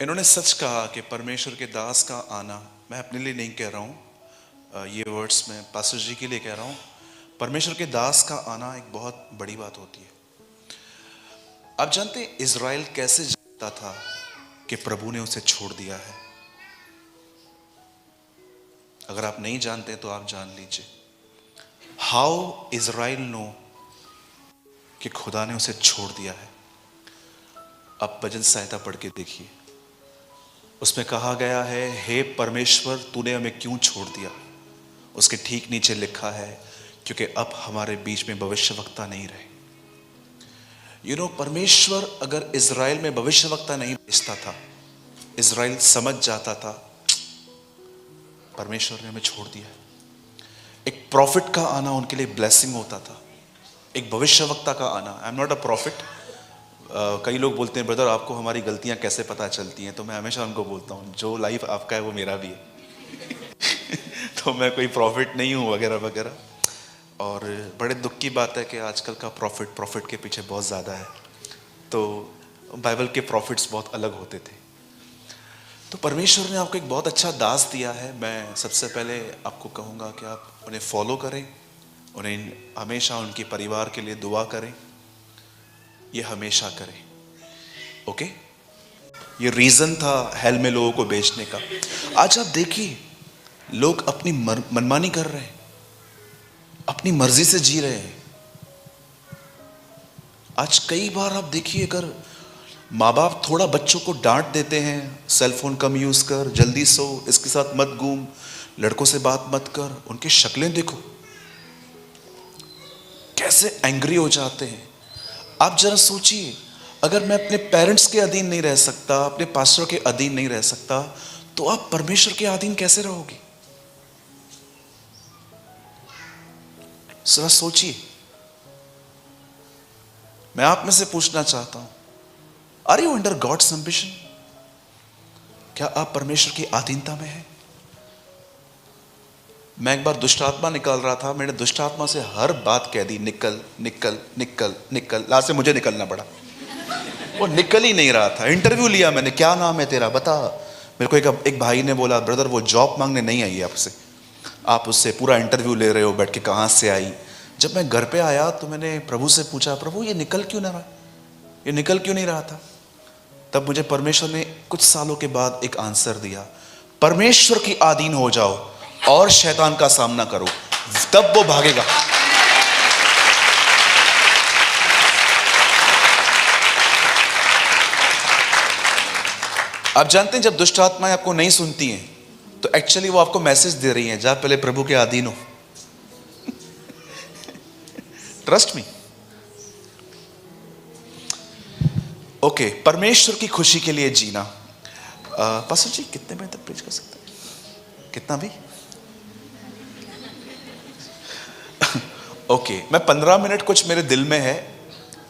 इन्होंने सच कहा कि परमेश्वर के दास का आना, मैं अपने लिए नहीं कह रहा हूँ, ये वर्ड्स मैं पास्टर जी के लिए कह रहा हूँ। परमेश्वर के दास का आना एक बहुत बड़ी बात होती है। आप जानते हैं इज़राइल कैसे जानता था कि प्रभु ने उसे छोड़ दिया है? अगर आप नहीं जानते तो आप जान लीजिए। हाउ इज़राइल नो कि खुदा ने उसे छोड़ दिया है? आप भजन सहायता पढ़ के देखिए, उसमें कहा गया है, हे परमेश्वर तूने हमें क्यों छोड़ दिया। उसके ठीक नीचे लिखा है, क्योंकि अब हमारे बीच में भविष्यवक्ता नहीं रहे। परमेश्वर अगर इज़राइल में भविष्यवक्ता नहीं भेजता था, इज़राइल समझ जाता था परमेश्वर ने हमें छोड़ दिया है। एक प्रॉफिट का आना उनके लिए ब्लेसिंग होता था, एक भविष्यवक्ता का आना। आई एम नॉट अ प्रॉफिट। कई लोग बोलते हैं, ब्रदर आपको हमारी गलतियां कैसे पता चलती हैं? तो मैं हमेशा उनको बोलता हूँ, जो लाइफ आपका है वो मेरा भी है। तो मैं कोई प्रॉफिट नहीं हूँ वगैरह वगैरह। और बड़े दुख की बात है कि आजकल का प्रॉफिट के पीछे बहुत ज़्यादा है। तो बाइबल के प्रॉफिट्स बहुत अलग होते थे। तो परमेश्वर ने आपको एक बहुत अच्छा दास दिया है। मैं सबसे पहले आपको कहूँगा कि आप उन्हें फॉलो करें, उन्हें हमेशा उनके परिवार के लिए दुआ करें, ये हमेशा करें। ओके, ये रीज़न था हेल में लोगों को बेचने का। आज आप देखिए, लोग अपनी मनमानी कर रहे हैं, अपनी मर्जी से जी रहे हैं। आज कई बार आप देखिए, अगर माँ बाप थोड़ा बच्चों को डांट देते हैं, सेल फोन कम यूज कर, जल्दी सो, इसके साथ मत घूम, लड़कों से बात मत कर, उनकी शक्लें देखो कैसे एंग्री हो जाते हैं। आप जरा सोचिए, अगर मैं अपने पेरेंट्स के अधीन नहीं रह सकता, अपने पास्टर के अधीन नहीं रह सकता, तो आप परमेश्वर के अधीन कैसे रहोगे? जरा सोचिए। मैं आप में से पूछना चाहता हूं, are you under God's ambition? क्या आप परमेश्वर की अधीनता में हैं? मैं एक बार दुष्ट आत्मा निकाल रहा था, मैंने दुष्ट आत्मा से हर बात कह दी, निकल निकल निकल निकल। लास्ट में मुझे निकलना पड़ा, वो निकल ही नहीं रहा था। इंटरव्यू लिया मैंने, क्या नाम है तेरा बता। मेरे को एक भाई ने बोला, ब्रदर वो जॉब मांगने नहीं आई आपसे, आप उससे पूरा इंटरव्यू ले रहे हो बैठ के, कहाँ से आई। जब मैं घर पे आया तो मैंने प्रभु से पूछा, प्रभु ये निकल क्यों ना रहा, ये निकल क्यों नहीं रहा था? तब मुझे परमेश्वर ने कुछ सालों के बाद एक आंसर दिया, परमेश्वर की अधीन हो जाओ और शैतान का सामना करो, तब वो भागेगा। आप जानते हैं, जब दुष्ट आत्माएं आपको नहीं सुनती हैं तो एक्चुअली वो आपको मैसेज दे रही हैं, जा पहले प्रभु के अधीन हो। Trust me. ओके, परमेश्वर की खुशी के लिए जीना। पास्टर जी कितने बजे तक प्रीच कर सकते हैं? कितना भी? ओके, मैं 15 मिनट कुछ मेरे दिल में है,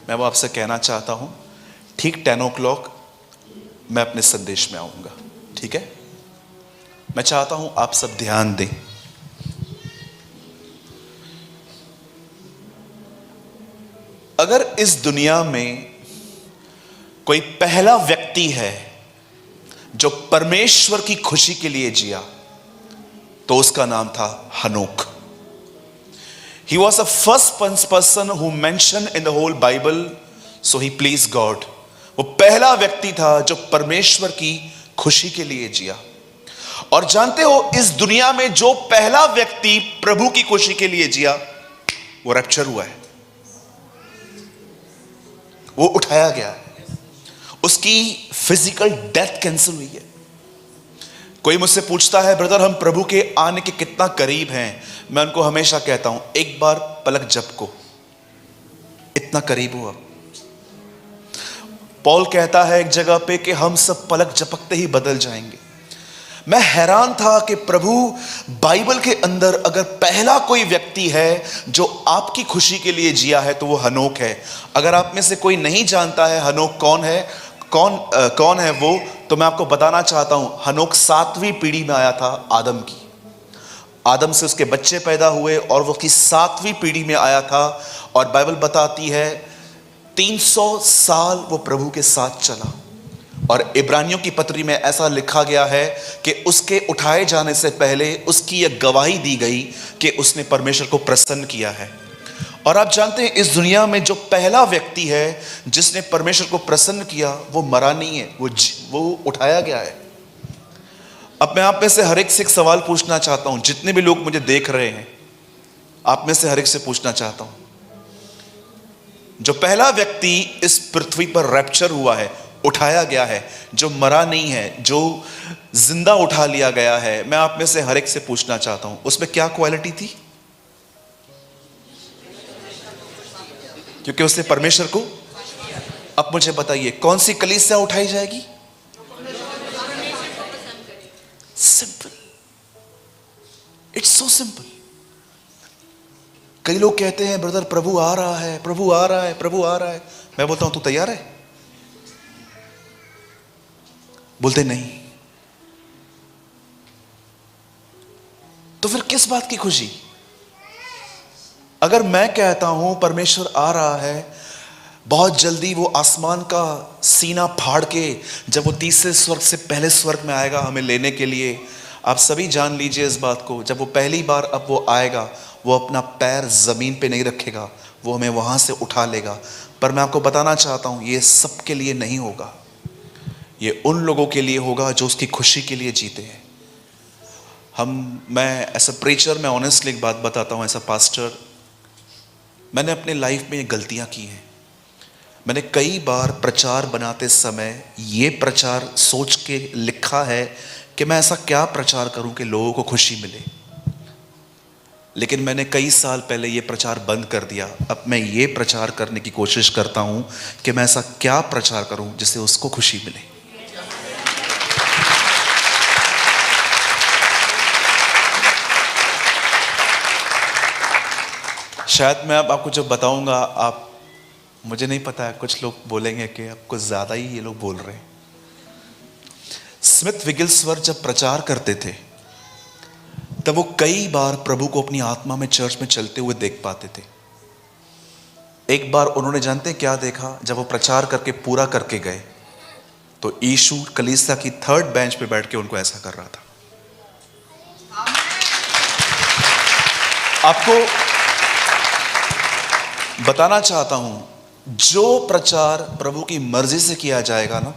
मैं वो आपसे कहना चाहता हूं। ठीक 10 o'clock मैं अपने संदेश में आऊंगा, ठीक है? मैं चाहता हूं आप सब ध्यान दें। अगर इस दुनिया में कोई पहला व्यक्ति है जो परमेश्वर की खुशी के लिए जिया, तो उसका नाम था हनोक। He was the first person who mentioned in the whole Bible, so he pleased God. वो पहला व्यक्ति था जो परमेश्वर की खुशी के लिए जिया। और जानते हो, इस दुनिया में जो पहला व्यक्ति प्रभु की खुशी के लिए जिया, वो रैप्चर हुआ है, वो उठाया गया है, उसकी फिजिकल डेथ कैंसिल हुई है। कोई मुझसे पूछता है, ब्रदर हम प्रभु के आने के कितना करीब हैं? मैं उनको हमेशा कहता हूं, एक बार पलक झपको, इतना करीब हो अब। पौल कहता है एक जगह पे कि हम सब पलक झपकते ही बदल जाएंगे। मैं हैरान था कि प्रभु बाइबल के अंदर अगर पहला कोई व्यक्ति है जो आपकी खुशी के लिए जिया है तो वो हनोक है। अगर आप में से कोई नहीं जानता है हनोक कौन है, कौन है वो, तो मैं आपको बताना चाहता हूं। हनोक 7वीं पीढ़ी में आया था आदम की। आदम से उसके बच्चे पैदा हुए और वो की 7वीं पीढ़ी में आया था। और बाइबल बताती है 300 साल वो प्रभु के साथ चला। और इब्रानियों की पत्री में ऐसा लिखा गया है कि उसके उठाए जाने से पहले उसकी यह गवाही दी गई कि उसने परमेश्वर को प्रसन्न किया है। और आप जानते हैं इस दुनिया में जो पहला व्यक्ति है जिसने परमेश्वर को प्रसन्न किया वो मरा नहीं है, वो उठाया गया है। अब मैं आप में से हर एक से एक सवाल पूछना चाहता हूं, जितने भी लोग मुझे देख रहे हैं, आप में से हर एक से पूछना चाहता हूं, जो पहला व्यक्ति इस पृथ्वी पर रैप्चर हुआ है, उठाया गया है, जो मरा नहीं है, जो जिंदा उठा लिया गया है, मैं आप में से हर एक से पूछना चाहता हूं उसमें क्या क्वालिटी थी? क्योंकि उसने परमेश्वर को। अब मुझे बताइए कौन सी कलीसिया उठाई जाएगी? Simple, it's so simple. कई लोग कहते हैं ब्रदर प्रभु आ रहा है, प्रभु आ रहा है, प्रभु आ रहा है। मैं बोलता हूं तू तैयार है? बोलते नहीं। तो फिर किस बात की खुशी? अगर मैं कहता हूं परमेश्वर आ रहा है, बहुत जल्दी वो आसमान का सीना फाड़ के जब वो तीसरे स्वर्ग से पहले स्वर्ग में आएगा हमें लेने के लिए, आप सभी जान लीजिए इस बात को, जब वो पहली बार अब वो आएगा, वो अपना पैर जमीन पे नहीं रखेगा, वो हमें वहां से उठा लेगा। पर मैं आपको बताना चाहता हूं ये सबके लिए नहीं होगा, ये उन लोगों के लिए होगा जो उसकी खुशी के लिए जीते हैं। मैं ऐसा प्रीचर, मैं ऑनेस्टली एक बात बताता हूं, ऐसा पास्टर, मैंने अपने लाइफ में ये गलतियां की हैं। मैंने कई बार प्रचार बनाते समय ये प्रचार सोच के लिखा है कि मैं ऐसा क्या प्रचार करूं कि लोगों को खुशी मिले, लेकिन मैंने कई साल पहले ये प्रचार बंद कर दिया। अब मैं ये प्रचार करने की कोशिश करता हूं कि मैं ऐसा क्या प्रचार करूं जिससे उसको खुशी मिले। शायद मैं अब आपको जब बताऊंगा, आप, मुझे नहीं पता है, कुछ लोग बोलेंगे कि अब कुछ ज्यादा ही ये लोग बोल रहे हैं। स्मिथ विगिल्सवर्थ जब प्रचार करते थे तब वो कई बार प्रभु को अपनी आत्मा में चर्च में चलते हुए देख पाते थे। एक बार उन्होंने जानते हैं क्या देखा? जब वो प्रचार करके पूरा करके गए तो यीशु कलीसिया की थर्ड बेंच पे बैठ के उनको ऐसा कर रहा था। आपको बताना चाहता हूं, जो प्रचार प्रभु की मर्जी से किया जाएगा ना,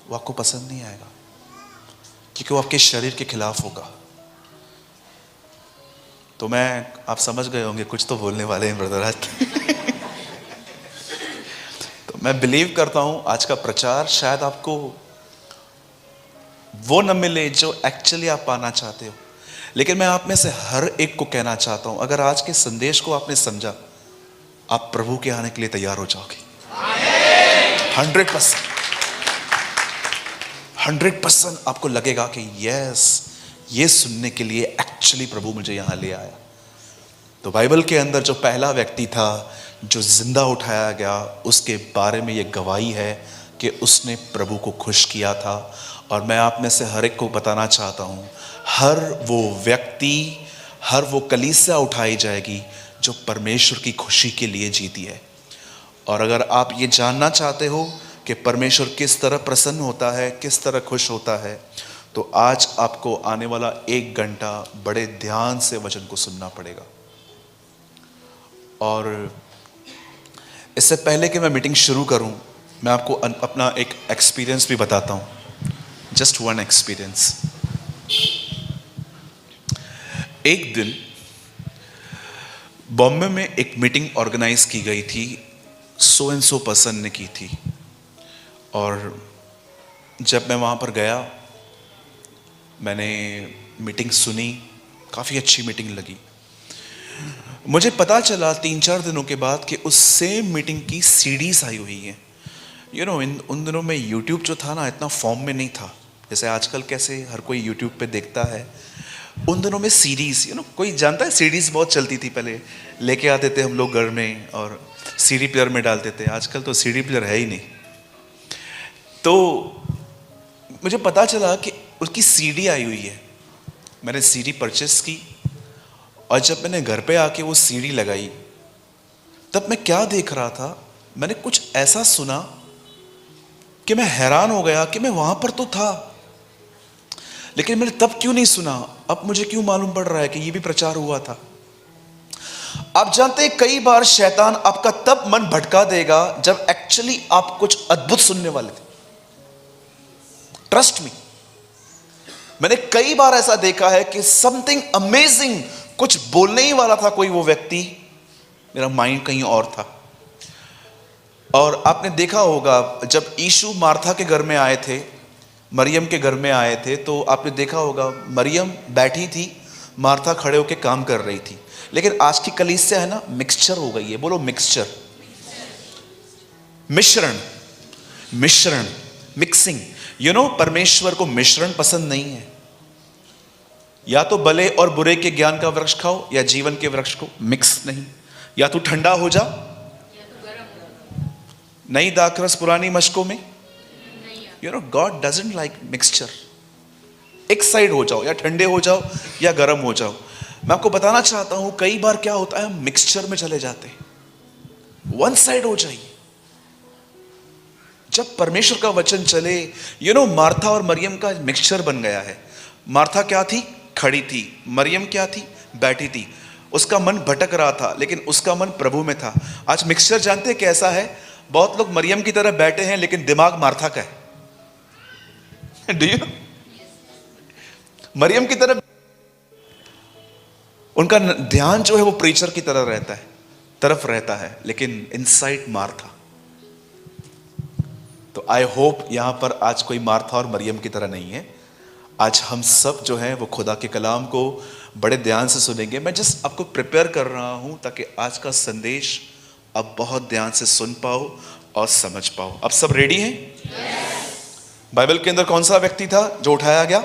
वो आपको पसंद नहीं आएगा, क्योंकि वो आपके शरीर के खिलाफ होगा। तो आप समझ गए होंगे कुछ तो बोलने वाले हैं ब्रदर आज। तो मैं बिलीव करता हूं आज का प्रचार शायद आपको वो न मिले जो एक्चुअली आप पाना चाहते हो, लेकिन मैं आप में से हर एक को कहना चाहता हूं, अगर आज के संदेश को आपने समझा, आप प्रभु के आने के लिए तैयार हो जाओगे। 100% आपको लगेगा कि यस, ये सुनने के लिए एक्चुअली प्रभु मुझे यहां ले आया। तो बाइबल के अंदर जो पहला व्यक्ति था जो जिंदा उठाया गया, उसके बारे में ये गवाही है कि उसने प्रभु को खुश किया था। और मैं आप में से हर एक को बताना चाहता हूं, हर वो व्यक्ति, हर वो कलीसिया उठाई जाएगी जो परमेश्वर की खुशी के लिए जीती है। और अगर आप ये जानना चाहते हो कि परमेश्वर किस तरह प्रसन्न होता है, किस तरह खुश होता है, तो आज आपको आने वाला 1 घंटा बड़े ध्यान से वचन को सुनना पड़ेगा। और इससे पहले कि मैं मीटिंग शुरू करूं, मैं आपको अपना एक एक्सपीरियंस भी बताता हूं, जस्ट वन एक्सपीरियंस। एक दिन बॉम्बे में एक मीटिंग ऑर्गेनाइज की गई थी, सो एंड सो पर्सन ने की थी। और जब मैं वहाँ पर गया, मैंने मीटिंग सुनी, काफ़ी अच्छी मीटिंग लगी। मुझे पता चला 3-4 दिनों के बाद कि उस सेम मीटिंग की सीडीज आई हुई हैं। उन दिनों में यूट्यूब जो था ना, इतना फॉर्म में नहीं था जैसे आजकल कैसे हर कोई यूट्यूब पे देखता है। उन दिनों में सीडीज, कोई जानता है, सीडीज बहुत चलती थी पहले, लेके आते थे हम लोग घर में और सीडी प्लेयर में डालते थे। आजकल तो सीडी प्लेयर है ही नहीं। तो मुझे पता चला कि उसकी सीडी आई हुई है। मैंने सीडी परचेस की और जब मैंने घर पे आके वो सीडी लगाई, तब मैं क्या देख रहा था, मैंने कुछ ऐसा सुना कि मैं हैरान हो गया कि मैं वहां पर तो था, लेकिन मैंने तब क्यों नहीं सुना, अब मुझे क्यों मालूम पड़ रहा है कि ये भी प्रचार हुआ था। आप जानते हैं कई बार शैतान आपका तब मन भटका देगा जब एक्चुअली आप कुछ अद्भुत सुनने वाले थे। ट्रस्ट मी, मैंने कई बार ऐसा देखा है कि समथिंग अमेजिंग कुछ बोलने ही वाला था कोई वो व्यक्ति, मेरा माइंड कहीं और था। और आपने देखा होगा जब यीशु मार्था के घर में आए थे, मरियम के घर में आए थे, तो आपने देखा होगा मरियम बैठी थी, मार्था खड़े होकर काम कर रही थी। लेकिन आज की कलीसिया है ना, मिक्सचर हो गई है। बोलो मिक्सचर, मिश्रण, मिश्रण, मिक्सिंग। यू नो, परमेश्वर को मिश्रण पसंद नहीं है। या तो भले और बुरे के ज्ञान का वृक्ष खाओ या जीवन के वृक्ष को, मिक्स नहीं। या तो ठंडा हो जा, नई दाखरस पुरानी मशकों में। You know, God doesn't like mixture. एक साइड हो जाओ, या ठंडे हो जाओ या गर्म हो जाओ। मैं आपको बताना चाहता हूं कई बार क्या होता है, हम मिक्सचर में चले जाते हैं, वन साइड हो जाइए। जब परमेश्वर का वचन चले, यू नो, मार्था और मरियम का मिक्सचर बन गया है। मार्था क्या थी? खड़ी थी। मरियम क्या थी? बैठी थी। उसका मन भटक रहा था लेकिन उसका मन प्रभु में था। आज मिक्सचर जानते हैं कैसा है? बहुत लोग मरियम की तरह बैठे हैं लेकिन दिमाग मार्था का है। Do you? मरियम की तरह उनका ध्यान जो है वो प्रीचर की तरह रहता है, तरफ रहता है, लेकिन इनसाइड मार्था। तो आई होप यहां पर आज कोई मार्था और मरियम की तरह नहीं है। आज हम सब जो है वो खुदा के कलाम को बड़े ध्यान से सुनेंगे। मैं जस्ट आपको प्रिपेयर कर रहा हूं ताकि आज का संदेश आप बहुत ध्यान से सुन पाओ और समझ पाओ। अब सब रेडी हैं? बाइबल के अंदर कौन सा व्यक्ति था जो उठाया गया?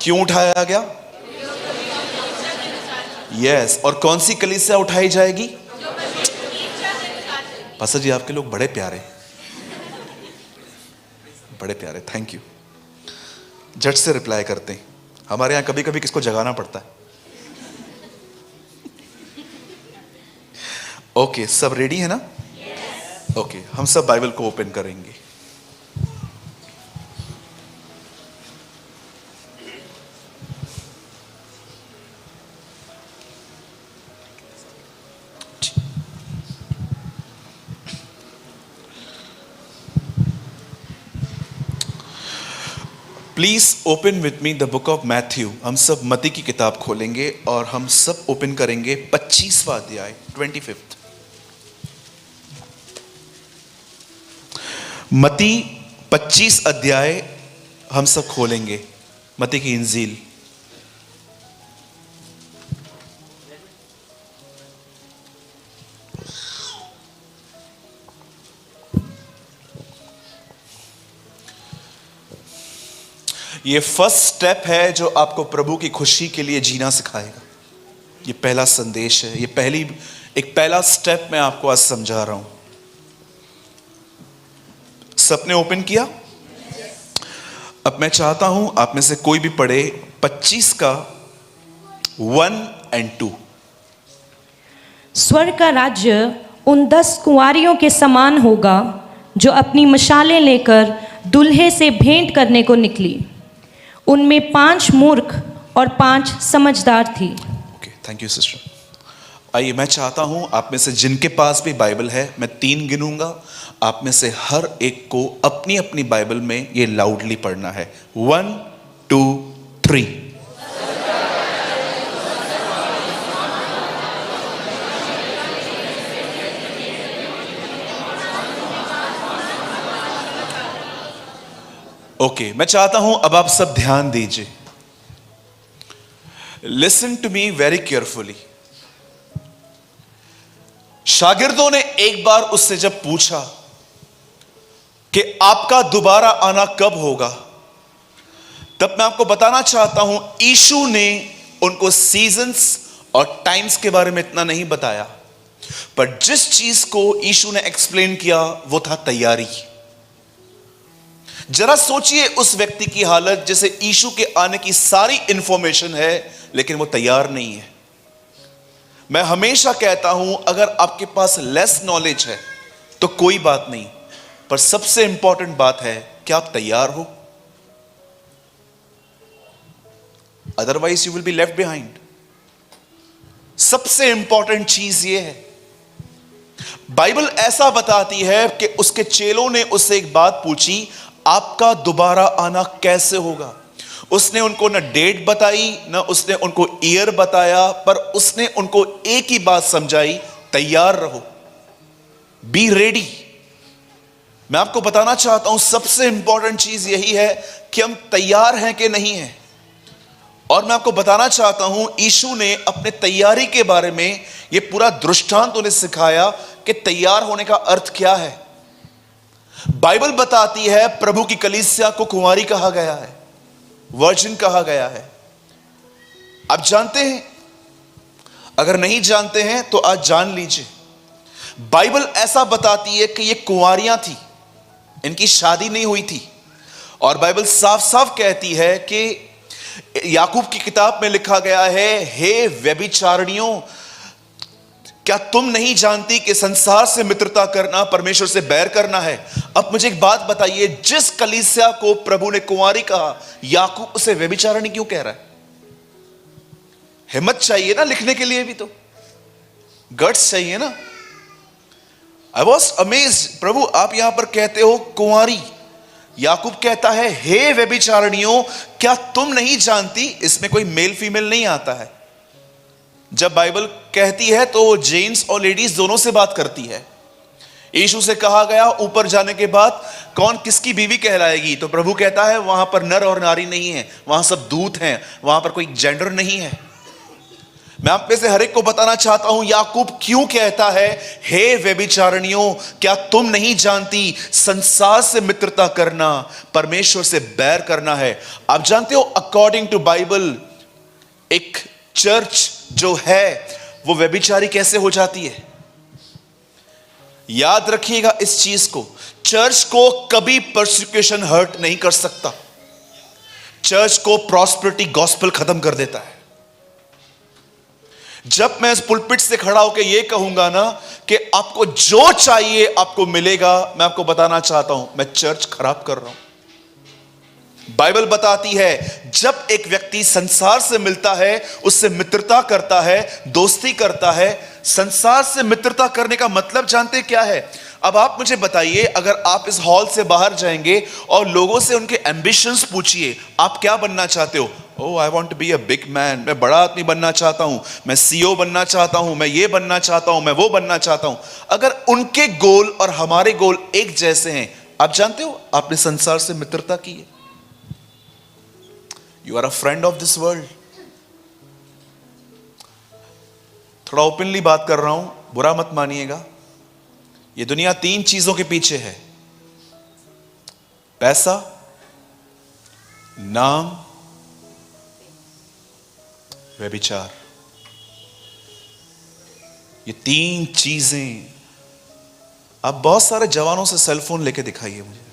क्यों उठाया गया? यस। और कौन सी कलीसिया उठाई जाएगी? पास्टर जी आपके लोग बड़े प्यारे, बड़े प्यारे, थैंक यू। झट से रिप्लाई करते हैं। हमारे यहां कभी कभी किसको जगाना पड़ता है। ओके, सब रेडी है ना? ओके, हम सब बाइबल को ओपन करेंगे। Please open with me the book of Matthew. हम सब मती की किताब खोलेंगे और हम सब ओपन करेंगे 25वां अध्याय, 25। मती 25 अध्याय हम सब खोलेंगे, मती की इंजील। ये फर्स्ट स्टेप है जो आपको प्रभु की खुशी के लिए जीना सिखाएगा। ये पहला संदेश है, ये पहला स्टेप मैं आपको आज समझा रहा हूं। सबने ओपन किया? अब मैं चाहता हूं आप में से कोई भी पढ़े 25 का 1 और 2। स्वर्ग का राज्य उन 10 कुंवारियों के समान होगा जो अपनी मशालें लेकर दूल्हे से भेंट करने को निकली। उनमें 5 मूर्ख और 5 समझदार थी। Okay, thank you sister. आइए, मैं चाहता हूं आप में से जिनके पास भी बाइबल है, मैं 3 गिनूंगा, आप में से हर एक को अपनी अपनी बाइबल में ये लाउडली पढ़ना है। 1 2 3। ओके, मैं चाहता हूं अब आप सब ध्यान दीजिए। Listen to me very carefully. शागिर्दों ने एक बार उससे जब पूछा कि आपका दोबारा आना कब होगा, तब मैं आपको बताना चाहता हूं यीशु ने उनको सीजन्स और टाइम्स के बारे में इतना नहीं बताया, पर जिस चीज को यीशु ने एक्सप्लेन किया वो था तैयारी। जरा सोचिए उस व्यक्ति की हालत जैसे यीशु के आने की सारी इंफॉर्मेशन है लेकिन वो तैयार नहीं है। मैं हमेशा कहता हूं अगर आपके पास लेस नॉलेज है तो कोई बात नहीं, पर सबसे इंपॉर्टेंट बात है कि आप तैयार हो, otherwise you will be left behind. सबसे इंपॉर्टेंट चीज यह है, बाइबल ऐसा बताती है कि उसके चेलों ने उससे एक बात पूछी, आपका दोबारा आना कैसे होगा। उसने उनको न डेट बताई, न उसने उनको ईयर बताया, पर उसने उनको एक ही बात समझाई, तैयार रहो, बी रेडी। मैं आपको बताना चाहता हूं सबसे इंपॉर्टेंट चीज यही है कि हम तैयार हैं कि नहीं हैं। और मैं आपको बताना चाहता हूं, यीशु ने अपने तैयारी के बारे में यह पूरा दृष्टांत उन्हें सिखाया कि तैयार होने का अर्थ क्या है। बाइबल बताती है प्रभु की कलीसिया को कुंवारी कहा गया है, वर्जिन कहा गया है। आप जानते हैं? अगर नहीं जानते हैं तो आज जान लीजिए। बाइबल ऐसा बताती है कि ये कुंवारियां थी, इनकी शादी नहीं हुई थी। और बाइबल साफ साफ कहती है कि याकूब की किताब में लिखा गया है, हे व्यभिचारिणियों, क्या तुम नहीं जानती कि संसार से मित्रता करना परमेश्वर से बैर करना है। अब मुझे एक बात बताइए, जिस कलीसिया को प्रभु ने कुंवारी कहा, याकूब उसे व्यभिचारिणी क्यों कह रहा है? हिम्मत चाहिए ना लिखने के लिए भी, तो गट्स चाहिए ना। आई वॉज अमेज्ड, प्रभु आप यहां पर कहते हो कुंवारी, याकूब कहता है हे व्यभिचारिणियों, क्या तुम नहीं जानती। इसमें कोई मेल फीमेल नहीं आता है। जब बाइबल कहती है तो जेंट्स और लेडीज दोनों से बात करती है। यीशु से कहा गया ऊपर जाने के बाद कौन किसकी बीवी कहलाएगी, तो प्रभु कहता है वहां पर नर और नारी नहीं है, वहां सब दूत हैं, वहां पर कोई जेंडर नहीं है। मैं आप में से हर एक को बताना चाहता हूं याकूब क्यों कहता है हे व्यभिचारिणियों, क्या तुम नहीं जानती संसार से मित्रता करना परमेश्वर से बैर करना है। आप जानते हो अकॉर्डिंग टू बाइबल एक चर्च जो है वो व्यभिचारी कैसे हो जाती है। याद रखिएगा इस चीज को, चर्च को कभी परसिक्यूशन हर्ट नहीं कर सकता। चर्च को प्रॉस्पेरिटी गॉस्पेल खत्म कर देता है। जब मैं इस पुलपिट से खड़ा होकर यह कहूंगा ना कि आपको जो चाहिए आपको मिलेगा, मैं आपको बताना चाहता हूं मैं चर्च खराब कर रहा हूं। बाइबल बताती है जब एक व्यक्ति संसार से मिलता है, उससे मित्रता करता है, दोस्ती करता है। संसार से मित्रता करने का मतलब जानते क्या है? अब आप मुझे बताइए, अगर आप इस हॉल से बाहर जाएंगे और लोगों से उनके एम्बिशंस पूछिए, आप क्या बनना चाहते हो? Oh I want to be a big man, मैं बड़ा आदमी बनना चाहता हूं, मैं सीईओ बनना चाहता हूं, मैं ये बनना चाहता हूं, मैं वो बनना चाहता हूं। अगर उनके गोल और हमारे गोल एक जैसे हैं, आप जानते हो आपने संसार से मित्रता की है। You are a friend of this world. थोड़ा ओपनली बात कर रहा हूं, बुरा मत मानिएगा। ये दुनिया तीन चीजों के पीछे है, पैसा, नाम, व्यभिचार। ये तीन चीजें। आप बहुत सारे जवानों से सेलफोन लेके दिखाइए मुझे,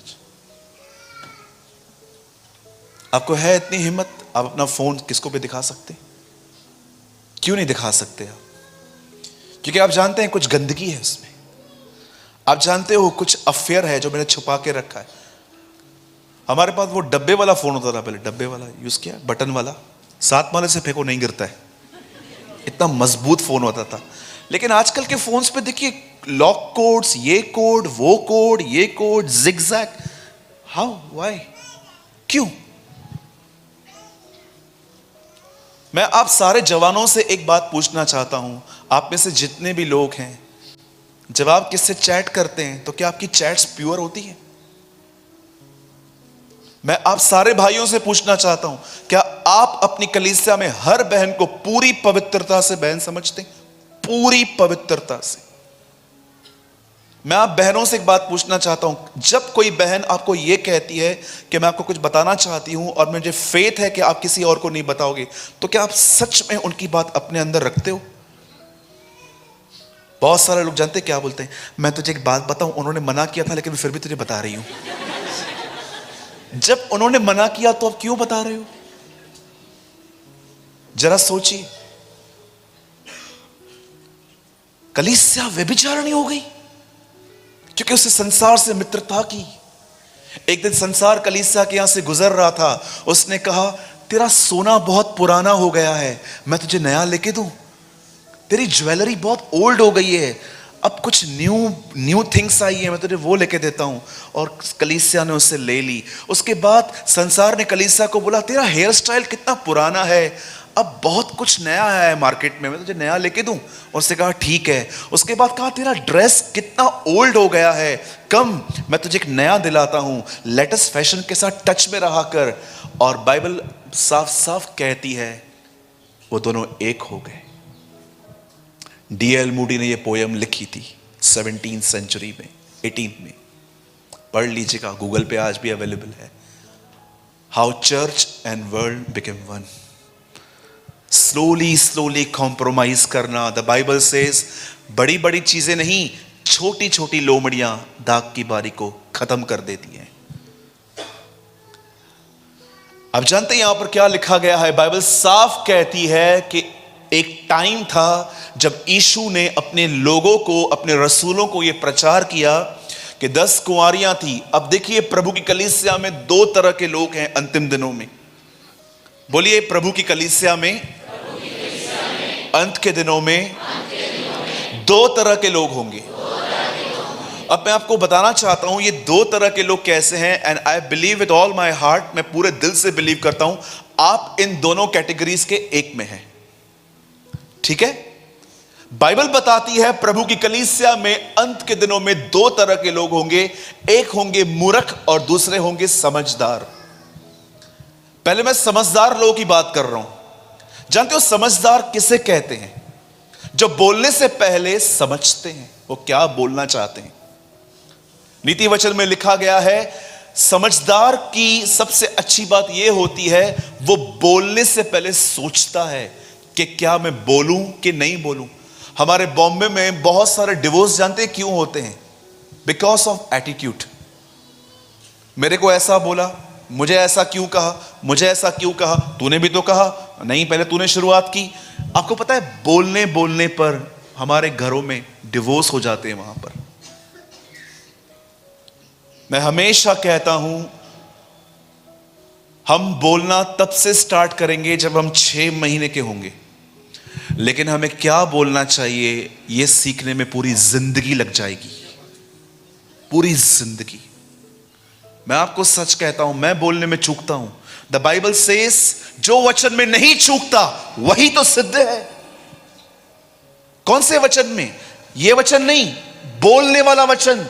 आपको है इतनी हिम्मत आप अपना फोन किसको भी दिखा सकते? क्यों नहीं दिखा सकते आप? क्योंकि आप जानते हैं कुछ गंदगी है उसमें। आप जानते हो कुछ अफेयर है जो मैंने छुपा के रखा है। हमारे पास वो डब्बे वाला फोन होता था पहले, डब्बे वाला यूज किया, बटन वाला, 7 माले से फेंको नहीं गिरता है, इतना मजबूत फोन होता था। लेकिन आजकल के फोन्स पे देखिए लॉक कोड्स, ये कोड, वो कोड, ये कोड, जिगजैग। हाउ, व्हाई, क्यों? मैं आप सारे जवानों से एक बात पूछना चाहता हूं, आप में से जितने भी लोग हैं, जब आप किससे चैट करते हैं तो क्या आपकी चैट्स प्योर होती है? मैं आप सारे भाइयों से पूछना चाहता हूं, क्या आप अपनी कलीसिया में हर बहन को पूरी पवित्रता से बहन समझते हैं? पूरी पवित्रता से। मैं आप बहनों से एक बात पूछना चाहता हूं, जब कोई बहन आपको यह कहती है कि मैं आपको कुछ बताना चाहती हूं और मुझे फेथ है कि आप किसी और को नहीं बताओगे, तो क्या आप सच में उनकी बात अपने अंदर रखते हो? बहुत सारे लोग जानते क्या बोलते हैं, मैं तुझे एक बात बताऊं, उन्होंने मना किया था लेकिन फिर भी तुझे बता रही हूं। जब उन्होंने मना किया तो आप क्यों बता रहे हो? जरा सोचिए। कलीसिया व्यभिचारिणी हो गई। क्योंकि उसे संसार से मित्रता की। एक दिन संसार कलीसिया के यहां से गुजर रहा था, उसने कहा तेरा सोना बहुत पुराना हो गया है, मैं तुझे नया लेके दूं। तेरी ज्वेलरी बहुत ओल्ड हो गई है, अब कुछ न्यू थिंग्स आई है, मैं तुझे वो लेके देता हूं। और कलीसिया ने उससे ले ली। उसके बाद संसार ने कलीसिया को बोला तेरा हेयर स्टाइल कितना पुराना है, अब बहुत कुछ नया आया है मार्केट में, मैं तुझे नया लेके दूं। और उसने कहा ठीक है। उसके बाद कहा तेरा ड्रेस कितना ओल्ड हो गया है, कम मैं तुझे एक नया दिलाता हूं, लेटेस्ट फैशन के साथ टच में रहा कर। और बाइबल साफ साफ कहती है वो दोनों एक हो गए। D.L. मूडी ने ये पोयम लिखी थी 17th सेंचुरी में, 18th में। पढ़ लीजिएगा, गूगल पे आज भी अवेलेबल है। How church and world became one. Slowly compromise करना। द बाइबल सेज बड़ी बड़ी चीजें नहीं, छोटी छोटी लोमड़ियां दाग की बारी को खत्म कर देती हैं। अब जानते हैं यहां पर क्या लिखा गया है? बाइबल साफ कहती है कि एक टाइम था जब यीशु ने अपने लोगों को, अपने रसूलों को यह प्रचार किया कि 10 कुंवारियां थी। अब देखिए प्रभु की कलीसिया में 2 तरह के लोग हैं अंतिम दिनों में। बोलिए प्रभु की कलीसिया में अंत के दिनों में 2 तरह के लोग होंगे। अब मैं आपको बताना चाहता हूं ये 2 तरह के लोग कैसे हैं। And I believe with all my heart, मैं पूरे दिल से बिलीव करता हूं आप इन दोनों कैटेगरीज के एक में हैं। ठीक है, बाइबल बताती है प्रभु की कलीसिया में अंत के दिनों में 2 तरह के लोग होंगे। एक होंगे मूर्ख और दूसरे होंगे समझदार। पहले मैं समझदार लोगों की बात कर रहा हूं। जानते हो समझदार किसे कहते हैं? जो बोलने से पहले समझते हैं वो क्या बोलना चाहते हैं। नीति वचन में लिखा गया है समझदार की सबसे अच्छी बात यह होती है वो बोलने से पहले सोचता है कि क्या मैं बोलूं कि नहीं बोलूं। हमारे बॉम्बे में बहुत सारे डिवोर्स जानते हैं क्यों होते हैं? Because of attitude. मेरे को ऐसा बोला, मुझे ऐसा क्यों कहा, मुझे ऐसा क्यों कहा, तूने भी तो कहा, नहीं पहले तूने शुरुआत की। आपको पता है बोलने बोलने पर हमारे घरों में डिवोर्स हो जाते हैं। वहां पर मैं हमेशा कहता हूं हम बोलना तब से स्टार्ट करेंगे जब हम 6 महीने के होंगे, लेकिन हमें क्या बोलना चाहिए यह सीखने में पूरी जिंदगी लग जाएगी। पूरी जिंदगी। मैं आपको सच कहता हूं, मैं बोलने में चूकता हूं। द बाइबल सेज जो वचन में नहीं चूकता वही तो सिद्ध है। कौन से वचन में? यह वचन नहीं, बोलने वाला वचन,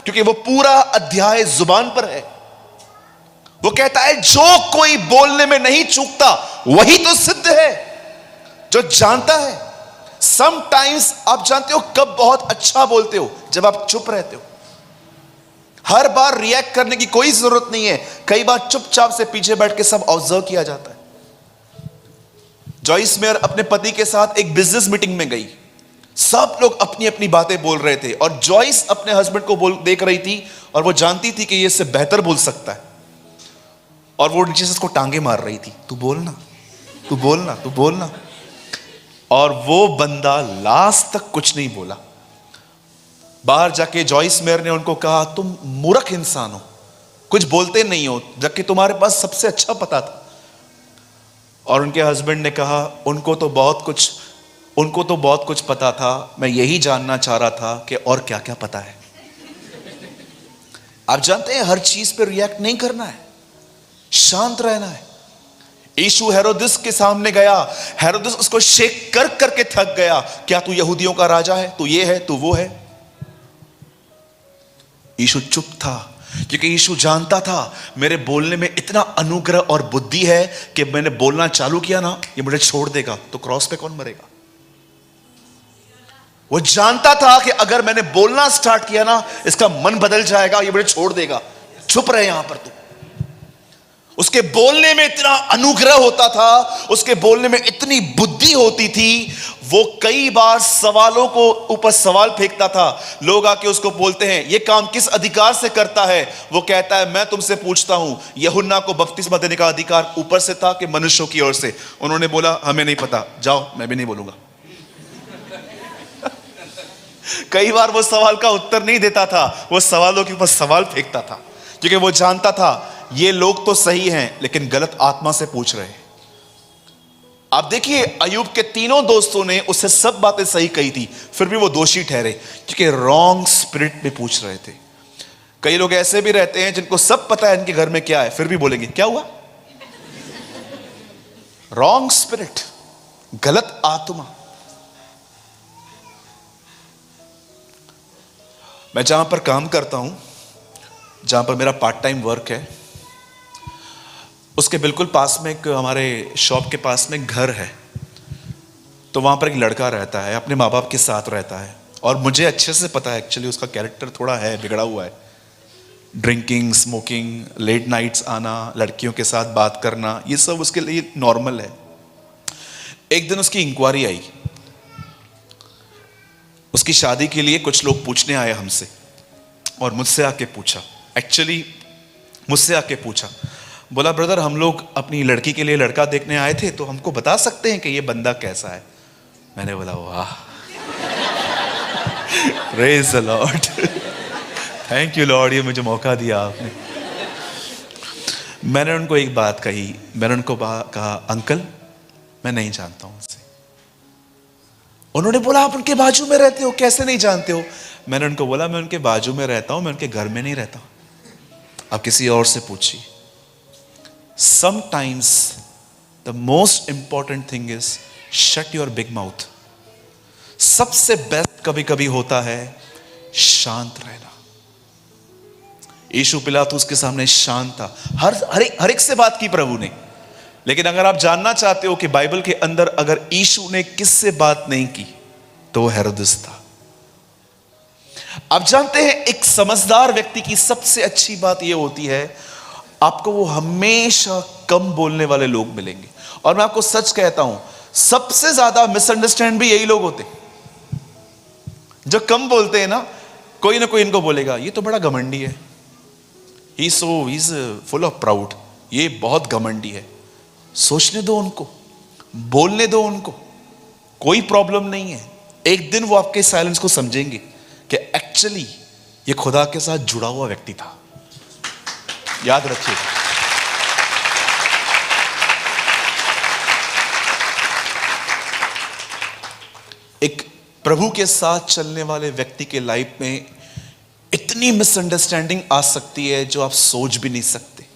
क्योंकि वो पूरा अध्याय जुबान पर है। वो कहता है जो कोई बोलने में नहीं चूकता वही तो सिद्ध है, जो जानता है। समटाइम्स आप जानते हो कब बहुत अच्छा बोलते हो? जब आप चुप रहते हो। हर बार रिएक्ट करने की कोई जरूरत नहीं है। कई बार चुपचाप से पीछे बैठ के सब ऑब्जर्व किया जाता है। जॉइस मेयर अपने पति के साथ एक बिजनेस मीटिंग में गई। सब लोग अपनी अपनी बातें बोल रहे थे और जॉइस अपने हस्बैंड को देख रही थी और वो जानती थी कि ये इससे बेहतर बोल सकता है, और वो नीचे से उसको टांगे मार रही थी, तू बोलना, तू बोलना, तू बोलना। और वो बंदा लास्ट तक कुछ नहीं बोला। बाहर जाके जॉइस मेयर ने उनको कहा तुम मूर्ख इंसान हो, कुछ बोलते नहीं हो, जबकि तुम्हारे पास सबसे अच्छा पता था। और उनके हस्बैंड ने कहा उनको तो बहुत कुछ पता था, मैं यही जानना चाह रहा था कि और क्या क्या पता है। आप जानते हैं हर चीज पे रिएक्ट नहीं करना है, शांत रहना है। यीशु हेरोदिस के सामने गया, हेरोदिस उसको शेक कर करके थक गया, क्या तू यहूदियों का राजा है, तू ये है, तू वो है। यीशु चुप था, क्योंकि यीशु जानता था मेरे बोलने में इतना अनुग्रह और बुद्धि है कि मैंने बोलना चालू किया ना, ये मुझे छोड़ देगा तो क्रॉस पे कौन मरेगा। वो जानता था कि अगर मैंने बोलना स्टार्ट किया ना, इसका मन बदल जाएगा, ये मुझे छोड़ देगा, चुप रहे यहां पर तू। उसके बोलने में इतना अनुग्रह होता था, उसके बोलने में इतनी बुद्धि होती थी। वो कई बार सवालों को ऊपर सवाल फेंकता था। लोग आके उसको बोलते हैं ये काम किस अधिकार से करता है? वो कहता है मैं तुमसे पूछता हूं, यूहन्ना को बपतिस्मा देने का अधिकार ऊपर से था कि मनुष्यों की ओर से? उन्होंने बोला हमें नहीं पता, जाओ, मैं भी नहीं बोलूंगा। कई बार वो सवाल का उत्तर नहीं देता था, वो सवालों के ऊपर सवाल फेंकता था, क्योंकि वो जानता था ये लोग तो सही हैं लेकिन गलत आत्मा से पूछ रहे हैं। आप देखिए, अयूब के तीनों दोस्तों ने उससे सब बातें सही कही थी, फिर भी वो दोषी ठहरे, क्योंकि रॉन्ग स्पिरिट में पूछ रहे थे। कई लोग ऐसे भी रहते हैं जिनको सब पता है इनके घर में क्या है, फिर भी बोलेंगे क्या हुआ? रॉन्ग स्पिरिट, गलत आत्मा। मैं जहां पर काम करता हूं, जहां पर मेरा पार्ट टाइम वर्क है, उसके बिल्कुल पास में एक, हमारे शॉप के पास में एक घर है। तो वहां पर एक लड़का रहता है, अपने माँ बाप के साथ रहता है, और मुझे अच्छे से पता है एक्चुअली उसका कैरेक्टर थोड़ा है, बिगड़ा हुआ है। ड्रिंकिंग, स्मोकिंग, लेट नाइट्स आना, लड़कियों के साथ बात करना, ये सब उसके लिए नॉर्मल है। एक दिन उसकी इंक्वायरी आई, उसकी शादी के लिए कुछ लोग पूछने आए हमसे, और मुझसे आके पूछा, एक्चुअली मुझसे आके पूछा, बोला ब्रदर हम लोग अपनी लड़की के लिए लड़का देखने आए थे, तो हमको बता सकते हैं कि ये बंदा कैसा है? मैंने बोला वाह, praise the Lord, thank you Lord, ये मुझे मौका दिया आपने। मैंने उनको एक बात कही, मैंने उनको कहा अंकल मैं नहीं जानता हूं उसे। उन्होंने बोला आप उनके बाजू में रहते हो, कैसे नहीं जानते हो? मैंने उनको बोला मैं उनके बाजू में रहता हूं, मैं उनके घर में नहीं रहता। आप किसी और से पूछिए। Sometimes the most important thing is shut your big mouth. सबसे बेस्ट कभी कभी होता है शांत रहना। यीशु पिलातुस के सामने शांत था, हर एक से बात की प्रभु ने। लेकिन अगर आप जानना चाहते हो कि बाइबल के अंदर अगर यीशु ने किससे बात नहीं की, तो वो हेरोदेस था। आप जानते हैं एक समझदार व्यक्ति की सबसे अच्छी बात यह होती है, आपको वो हमेशा कम बोलने वाले लोग मिलेंगे। और मैं आपको सच कहता हूं, सबसे ज्यादा मिसअंडरस्टैंड भी यही लोग होते हैं जो कम बोलते हैं ना। कोई ना कोई इनको बोलेगा ये तो बड़ा घमंडी है, he is full of proud, ये बहुत घमंडी है। सोचने दो उनको, बोलने दो उनको, कोई प्रॉब्लम नहीं है। एक दिन वो आपके साइलेंस को समझेंगे कि एक्चुअली ये खुदा के साथ जुड़ा हुआ व्यक्ति था। याद रखिए, एक प्रभु के साथ चलने वाले व्यक्ति के लाइफ में इतनी मिसअंडरस्टैंडिंग आ सकती है जो आप सोच भी नहीं सकते।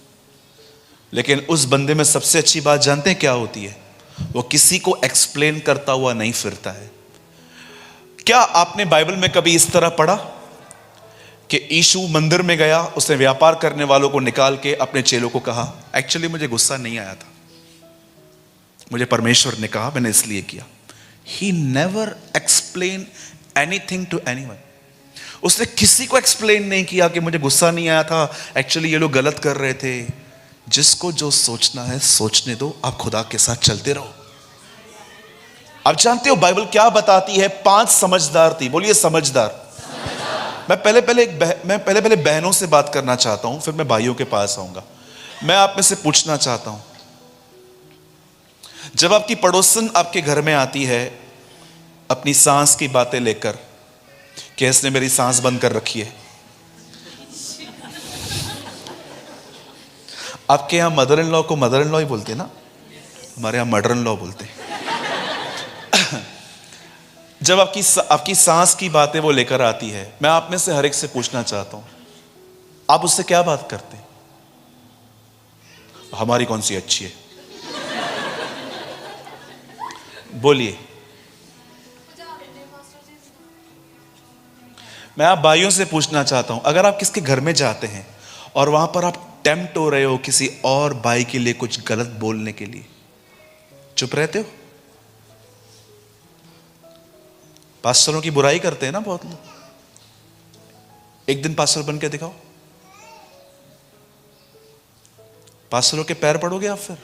लेकिन उस बंदे में सबसे अच्छी बात जानते हैं क्या होती है? वो किसी को एक्सप्लेन करता हुआ नहीं फिरता है। क्या आपने बाइबल में कभी इस तरह पढ़ा कि यीशु मंदिर में गया, उसने व्यापार करने वालों को निकाल के अपने चेलों को कहा एक्चुअली मुझे गुस्सा नहीं आया था, मुझे परमेश्वर ने कहा, मैंने इसलिए किया। He never explained anything to anyone. उसने किसी को एक्सप्लेन नहीं किया कि मुझे गुस्सा नहीं आया था, एक्चुअली ये लोग गलत कर रहे थे। जिसको जो सोचना है सोचने दो, आप खुदा के साथ चलते रहो। आप जानते हो बाइबल क्या बताती है? 5 समझदार थी, बोलिए समझदार। मैं पहले बहनों से बात करना चाहता हूं, फिर मैं भाइयों के पास आऊंगा। मैं आप में से पूछना चाहता हूं, जब आपकी पड़ोसन आपके घर में आती है अपनी सांस की बातें लेकर कि इसने मेरी सांस बंद कर रखी है, आपके यहां मदर इन लॉ को मदर इन लॉ ही बोलते हैं ना, हमारे यहां मदर इन लॉ बोलते हैं। जब आपकी सांस की बातें वो लेकर आती है, मैं आप में से हर एक से पूछना चाहता हूं, आप उससे क्या बात करते हैं? हमारी कौन सी अच्छी है, बोलिए। मैं आप भाइयों से पूछना चाहता हूं, अगर आप किसके घर में जाते हैं और वहां पर आप टेम्प्ट हो रहे हो किसी और भाई के लिए कुछ गलत बोलने के लिए, चुप रहते हो? पास्टरों की बुराई करते हैं ना बहुत लोग। एक दिन पास्टर बन के दिखाओ, पास्टरों के पैर पड़ोगे आप फिर।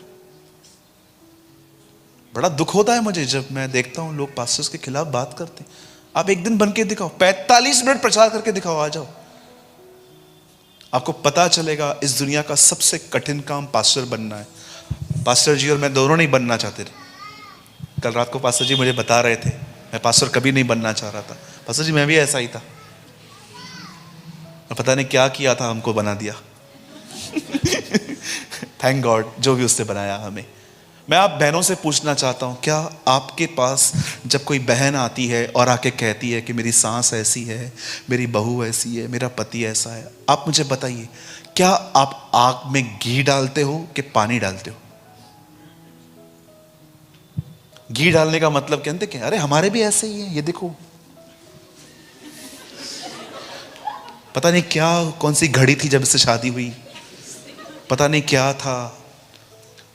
बड़ा दुख होता है मुझे जब मैं देखता हूं लोग पास्टर्स के खिलाफ बात करते हैं। आप एक दिन बन के दिखाओ, 45 मिनट प्रचार करके दिखाओ, आ जाओ, आपको पता चलेगा इस दुनिया का सबसे कठिन काम पास्टर बनना है। पास्टर जी और मैं दोनों नहीं बनना चाहते थे। कल रात को पास्टर जी मुझे बता रहे थे, मैं पास्टर कभी नहीं बनना चाह रहा था। पास्टर जी मैं भी ऐसा ही था, और पता नहीं क्या किया था, हमको बना दिया। थैंक गॉड जो भी उसने बनाया हमें। मैं आप बहनों से पूछना चाहता हूं, क्या आपके पास जब कोई बहन आती है और आके कहती है कि मेरी सास ऐसी है, मेरी बहू ऐसी है, मेरा पति ऐसा है, आप मुझे बताइए, क्या आप आग में घी डालते हो कि पानी डालते हो? घी डालने का मतलब कहते क्या, अरे हमारे भी ऐसे ही है, ये देखो। पता नहीं क्या, कौन सी घड़ी थी जब इससे शादी हुई, पता नहीं क्या था।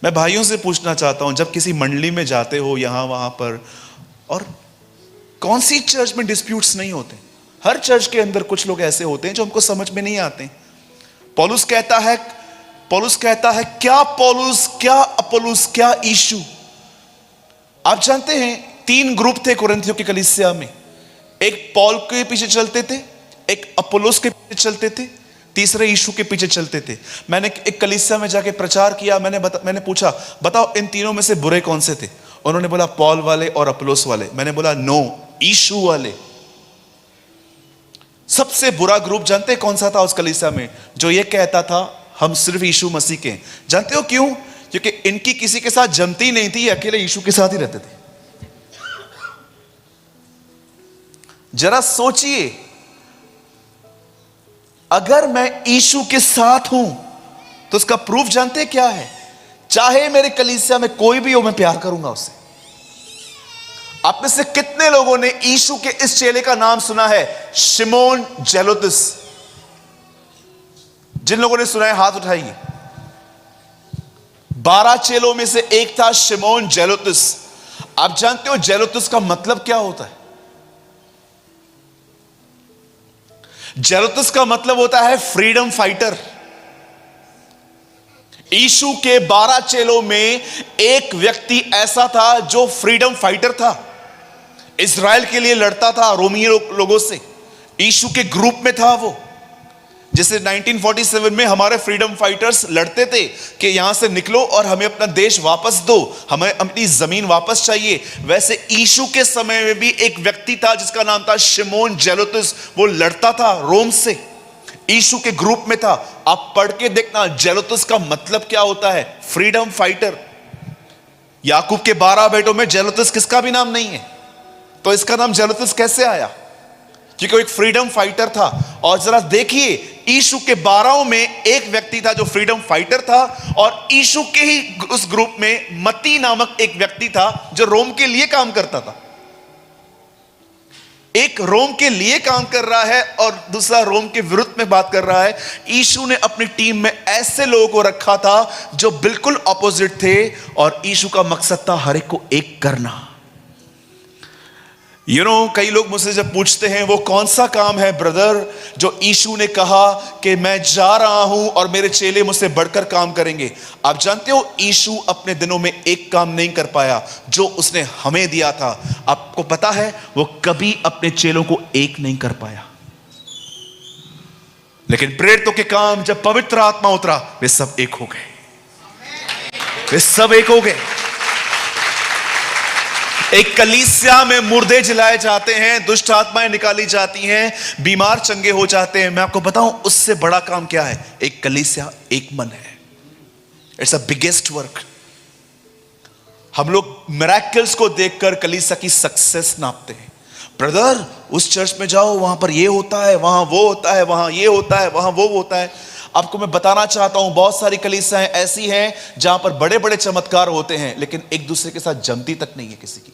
मैं भाइयों से पूछना चाहता हूं, जब किसी मंडली में जाते हो यहां वहां पर, और कौन सी चर्च में डिस्प्यूट्स नहीं होते? हर चर्च के अंदर कुछ लोग ऐसे होते हैं जो हमको समझ में नहीं आते। पौलुस कहता है क्या पौलुस, क्या अपोलोस, क्या यीशु। आप जानते हैं 3 ग्रुप थे कुरिन्थियों की कलीसिया में। एक पौल के पीछे चलते थे, एक अपोलोस के पीछे चलते थे, तीसरे यीशु के पीछे चलते थे। मैंने एक कलीसिया में जाके प्रचार किया, मैंने पूछा बताओ इन तीनों में से बुरे कौन से थे? उन्होंने बोला पौल वाले और अपोलोस वाले। मैंने बोला नो, यीशु वाले। सबसे बुरा ग्रुप जानते कौन सा था उस कलीसिया में? जो ये कहता था हम सिर्फ यीशु मसीह के। जानते हो क्यों? क्योंकि इनकी किसी के साथ जमती नहीं थी, अकेले यीशु के साथ ही रहते थे। जरा सोचिए, अगर मैं यीशु के साथ हूं तो उसका प्रूफ जानते क्या है? चाहे मेरे कलीसिया में कोई भी हो, मैं प्यार करूंगा उससे। आप में से कितने लोगों ने यीशु के इस चेले का नाम सुना है, शिमोन जेलोतिस? जिन लोगों ने सुना है हाथ उठाइए। 12 चेलों में से एक था शिमोन जेलोतिस। आप जानते हो जेलोतिस का मतलब क्या होता है? जेलोतिस का मतलब होता है फ्रीडम फाइटर। यीशु के 12 चेलों में एक व्यक्ति ऐसा था जो फ्रीडम फाइटर था, इज़राइल के लिए लड़ता था रोमी लोगों से। यीशु के ग्रुप में था वो। जैसे 1947 में हमारे फ्रीडम फाइटर्स लड़ते थे कि यहां से निकलो और हमें अपना देश वापस दो, हमें अपनी जमीन वापस चाहिए, वैसे यीशु के समय में भी एक व्यक्ति था जिसका नाम था शिमोन जेलोतिस। वो लड़ता था रोम से, यीशु के ग्रुप में था। आप पढ़ के देखना जेलोतिस का मतलब क्या होता है, फ्रीडम फाइटर। याकूब के 12 बेटों में जेलोतिस किसका भी नाम नहीं है, तो इसका नाम जेलोतिस कैसे आया? क्योंकि वो एक फ्रीडम फाइटर था। और जरा देखिए, यीशु के 12 में एक व्यक्ति था जो फ्रीडम फाइटर था, और यीशु के ही उस ग्रुप में मत्ती नामक एक व्यक्ति था जो रोम के लिए काम करता था। एक रोम के लिए काम कर रहा है और दूसरा रोम के विरुद्ध में बात कर रहा है। यीशु ने अपनी टीम में ऐसे लोगों को रखा था जो बिल्कुल ऑपोजिट थे, और यीशु का मकसद था हर एक को एक करना। कई लोग मुझसे जब पूछते हैं वो कौन सा काम है ब्रदर जो यीशु ने कहा कि मैं जा रहा हूं और मेरे चेले मुझसे बढ़कर काम करेंगे। आप जानते हो यीशु अपने दिनों में एक काम नहीं कर पाया जो उसने हमें दिया था। आपको पता है वो कभी अपने चेलों को एक नहीं कर पाया, लेकिन प्रेरितों के काम जब पवित्र आत्मा उतरा वे सब एक हो गए, वे सब एक हो गए। एक कलीसिया में मुर्दे जलाए जाते हैं, दुष्ट आत्माएं निकाली जाती हैं, बीमार चंगे हो जाते हैं। मैं आपको बताऊं उससे बड़ा काम क्या है? एक कलीसिया एक मन है। It's a biggest work. हम लोग मिरेकल्स को देखकर कलीसिया की सक्सेस नापते हैं। ब्रदर उस चर्च में जाओ, वहां पर ये होता है, वहां वो होता है, वहां ये होता है, वहां वो होता है। आपको मैं बताना चाहता हूं बहुत सारी कलीसियाएं ऐसी हैं जहां पर बड़े बड़े चमत्कार होते हैं लेकिन एक दूसरे के साथ जमती तक नहीं है किसी की।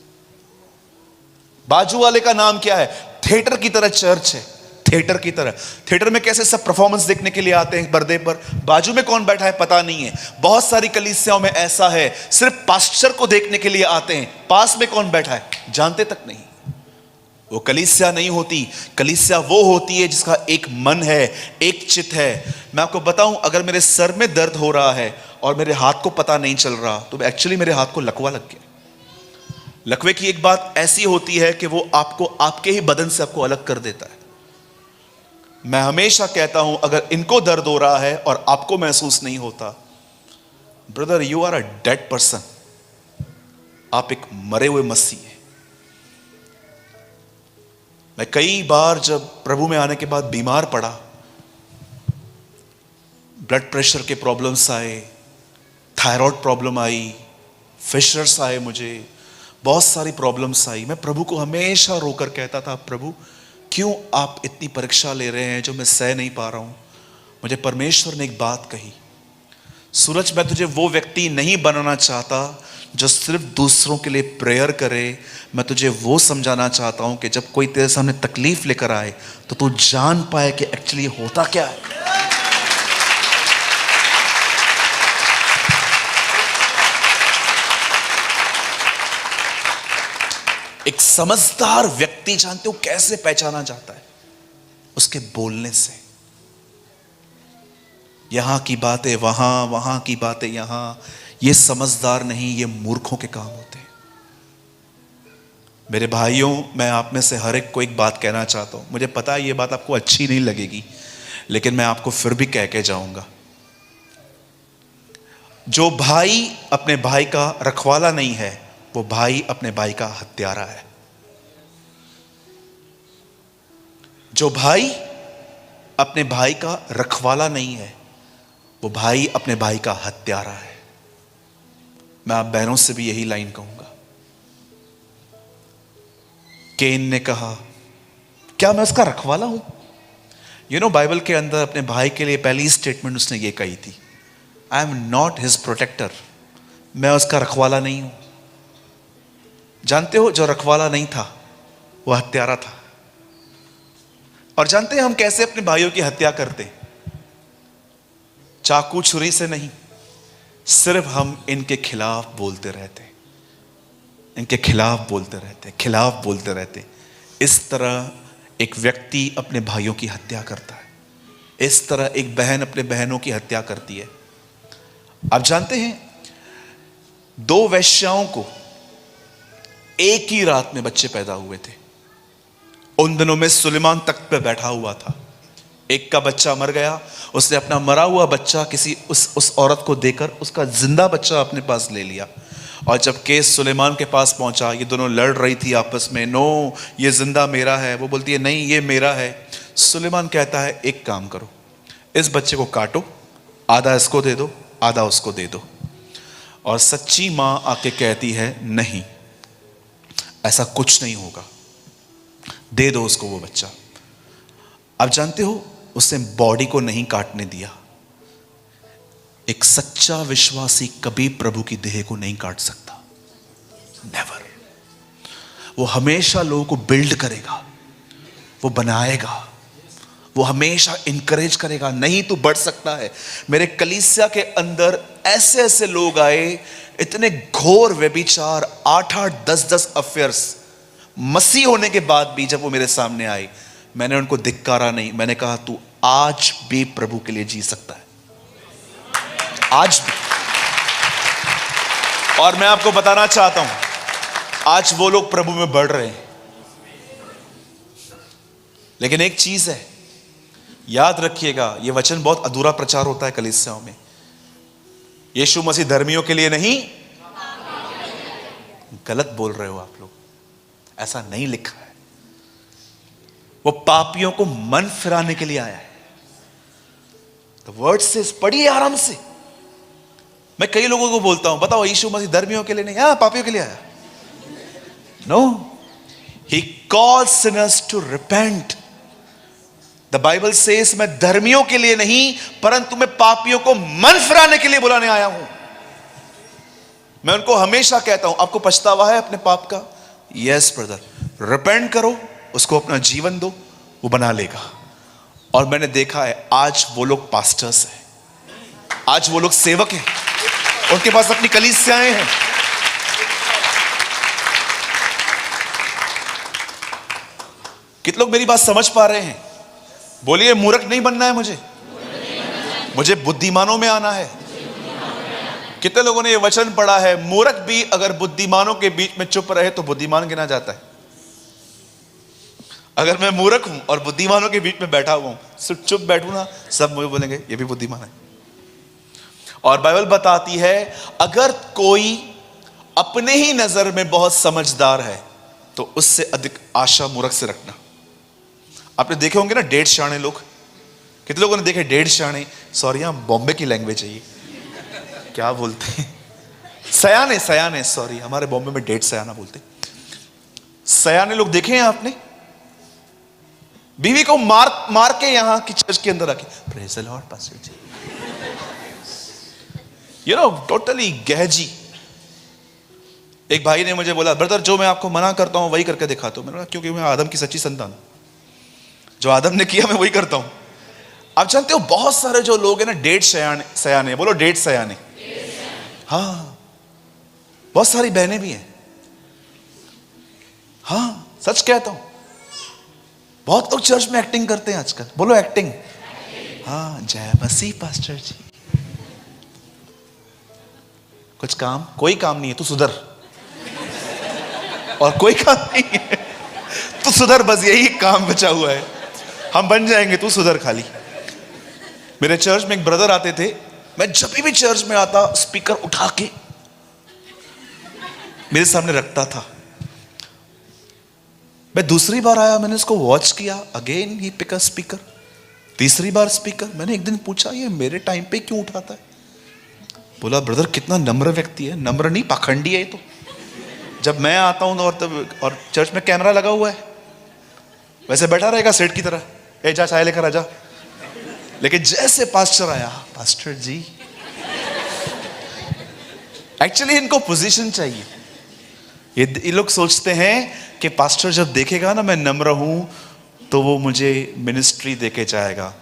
बाजू वाले का नाम क्या है? थिएटर की तरह चर्च है, थिएटर की तरह। थिएटर में कैसे सब परफॉर्मेंस देखने के लिए आते हैं पर्दे पर, बाजू में कौन बैठा है पता नहीं है। बहुत सारी कलीसियाओं में ऐसा है, सिर्फ पास्टर को देखने के लिए आते हैं, पास में कौन बैठा है जानते तक नहीं। वो कलीसिया नहीं होती। कलीसिया वो होती है जिसका एक मन है, एक चित्त है। मैं आपको बताऊं, अगर मेरे सर में दर्द हो रहा है और मेरे हाथ को पता नहीं चल रहा तो एक्चुअली मेरे हाथ को लकवा लग गया। लकवे की एक बात ऐसी होती है कि वो आपको आपके ही बदन से आपको अलग कर देता है। मैं हमेशा कहता हूं अगर इनको दर्द हो रहा है और आपको महसूस नहीं होता, brother you are a dead person, आप एक मरे हुए मसीह हैं। मैं कई बार जब प्रभु में आने के बाद बीमार पड़ा, ब्लड प्रेशर के प्रॉब्लम्स आए, थायराइड प्रॉब्लम आई, फिशर्स आए, मुझे बहुत सारी प्रॉब्लम्स आई। मैं प्रभु को हमेशा रोकर कहता था, प्रभु क्यों आप इतनी परीक्षा ले रहे हैं जो मैं सह नहीं पा रहा हूं। मुझे परमेश्वर ने एक बात कही, सूरज, मैं तुझे वो व्यक्ति नहीं बनाना चाहता जो सिर्फ दूसरों के लिए प्रेयर करे। मैं तुझे वो समझाना चाहता हूं कि जब कोई तेरे सामने तकलीफ लेकर आए तो तू जान पाए कि एक्चुअली होता क्या है। एक समझदार व्यक्ति, जानते हो कैसे पहचाना जाता है? उसके बोलने से। यहां की बातें वहां, वहां की बातें यहां, ये समझदार नहीं, ये मूर्खों के काम होते हैं। मेरे भाइयों, मैं आप में से हर एक को एक बात कहना चाहता हूं। मुझे पता है ये बात आपको अच्छी नहीं लगेगी, लेकिन मैं आपको फिर भी कह के जाऊंगा। जो भाई अपने भाई का रखवाला नहीं है, वो भाई अपने भाई का हत्यारा है। जो भाई अपने भाई का रखवाला नहीं है, वो भाई अपने भाई का हत्यारा है। मैं आप बहनों से भी यही लाइन कहूंगा। केन ने कहा, क्या मैं उसका रखवाला हूं? बाइबल के अंदर अपने भाई के लिए पहली स्टेटमेंट उसने ये कही थी, I am not his protector. मैं उसका रखवाला नहीं हूं। जानते हो, जो रखवाला नहीं था वो हत्यारा था। और जानते हैं हम कैसे अपने भाइयों की हत्या करते? चाकू छुरी से नहीं, सिर्फ हम इनके खिलाफ बोलते रहते, इनके खिलाफ बोलते रहते, खिलाफ बोलते रहते। इस तरह एक व्यक्ति अपने भाइयों की हत्या करता है। इस तरह एक बहन अपने बहनों की हत्या करती है। आप जानते हैं, 2 वेश्याओं को एक ही रात में बच्चे पैदा हुए थे। उन दिनों में सुलेमान तख्त पे बैठा हुआ था। एक का बच्चा मर गया, उसने अपना मरा हुआ बच्चा किसी उस औरत को देकर उसका जिंदा बच्चा अपने पास ले लिया। और जब केस सुलेमान के पास पहुंचा, ये दोनों लड़ रही थी आपस में, नो ये जिंदा मेरा है, वो बोलती है नहीं ये मेरा है। सुलेमान कहता है एक काम करो, इस बच्चे को काटो, आधा इसको दे दो, आधा उसको दे दो। और सच्ची मां आके कहती है नहीं, ऐसा कुछ नहीं होगा, दे दो उसको वो बच्चा। आप जानते हो, उसने बॉडी को नहीं काटने दिया। एक सच्चा विश्वासी कभी प्रभु की देह को नहीं काट सकता, नेवर। वो हमेशा लोगों को बिल्ड करेगा, वो बनाएगा, वो हमेशा इंकरेज करेगा, नहीं तू बढ़ सकता है। मेरे कलीसिया के अंदर ऐसे ऐसे लोग आए, इतने घोर व्यभिचार, 8-8, 10-10 अफेयर्स, मसीह होने के बाद भी जब वो मेरे सामने आए, मैंने उनको धिक्कारा नहीं। मैंने कहा तू आज भी प्रभु के लिए जी सकता है, आज भी। और मैं आपको बताना चाहता हूं, आज वो लोग प्रभु में बढ़ रहे हैं। लेकिन एक चीज है, याद रखिएगा, यह वचन बहुत अधूरा प्रचार होता है कलीसियाओं में। यीशु मसीह धर्मियों के लिए नहीं, गलत बोल रहे हो आप लोग, ऐसा नहीं लिखा है। वो पापियों को मन फिराने के लिए आया है। तो वर्ड से पढ़िए आराम से। मैं कई लोगों को बोलता हूं, बताओ यीशु मसीह धर्मियों के लिए नहीं, हाँ पापियों के लिए आया। No, he calls sinners to repent. The Bible says मैं धर्मियों के लिए नहीं, परंतु मैं पापियों को मन फिराने के लिए बुलाने आया हूं। मैं उनको हमेशा कहता हूं, आपको पछतावा है अपने पाप का? यस ब्रदर, रिपेंट करो, उसको अपना जीवन दो, वो बना लेगा। और मैंने देखा है, आज वो लोग पास्टर्स हैं, आज वो लोग सेवक हैं, उनके पास अपनी कलीसियाएं हैं। कितने लोग मेरी बात समझ पा रहे हैं? बोलिए, मूर्ख नहीं बनना है मुझे बुद्धिमानों में आना है। कितने लोगों ने ये वचन पढ़ा है, मूर्ख भी अगर बुद्धिमानों के बीच में चुप रहे तो बुद्धिमान गिना जाता है। अगर मैं मूर्ख हूं और बुद्धिमानों के बीच में बैठा हुआ हूं, सिर्फ चुप बैठूं ना, सब मुझे बोलेंगे ये भी बुद्धिमान है। और बाइबल बताती है, अगर कोई अपने ही नजर में बहुत समझदार है तो उससे अधिक आशा मूर्ख से रखना। आपने देखे होंगे ना डेढ़ शाणे लोग, कितने लोगों ने देखे डेढ़ शाणे, सॉरी यहाँ बॉम्बे की लैंग्वेज है ये, क्या बोलते हैं, सयाने, सयाने, सॉरी हमारे बॉम्बे में डेढ़ सयाना बोलते। सयाने लोग देखे हैं आपने? बीवी को मार के यहां की चर्च के अंदर आके praise the lord pastor ji, you know totally गहजी। एक भाई ने मुझे बोला, ब्रदर जो मैं आपको मना करता हूं वही करके दिखाता हूं। मैंने कहा क्योंकि मैं आदम की सच्ची संतान हूं, जो आदम ने किया मैं वही करता हूं। आप जानते हो बहुत सारे जो लोग हैं ना डेढ़ सयाने, बोलो डेढ़ सयाने, हाँ बहुत सारी बहनें भी हैं, हाँ सच कहता हूं। बहुत लोग चर्च में एक्टिंग करते हैं आजकल, बोलो एक्टिंग, हाँ जय मसीह पास्टर जी। कुछ काम, कोई काम नहीं है, तू सुधर, और कोई काम नहीं है, तू सुधर, बस यही काम बचा हुआ है, हम बन जाएंगे, तू सुधर खाली। मेरे चर्च में एक ब्रदर आते थे, मैं जब भी चर्च में आता स्पीकर उठा के मेरे सामने रखता था। मैं दूसरी बार आया, मैंने उसको वॉच किया, again he pick a speaker, तीसरी बार स्पीकर। मैंने एक दिन पूछा ये मेरे टाइम पे क्यों उठाता है? बोला ब्रदर कितना नम्र व्यक्ति है, नम्र नहीं पाखंडी है ये तो। जब मैं आता हूं और चर्च में कैमरा लगा हुआ है, वैसे बैठा रहेगा सेठ की तरह, ए जा चाय लेकर आजा। लेकिन जैसे पास्टर आया, पास्टर जी, एक्चुअली इनको पोजीशन चाहिए। ये लोग सोचते हैं कि पास्टर जब देखेगा ना मैं नम्र हूं तो वो मुझे मिनिस्ट्री देके जाएगा।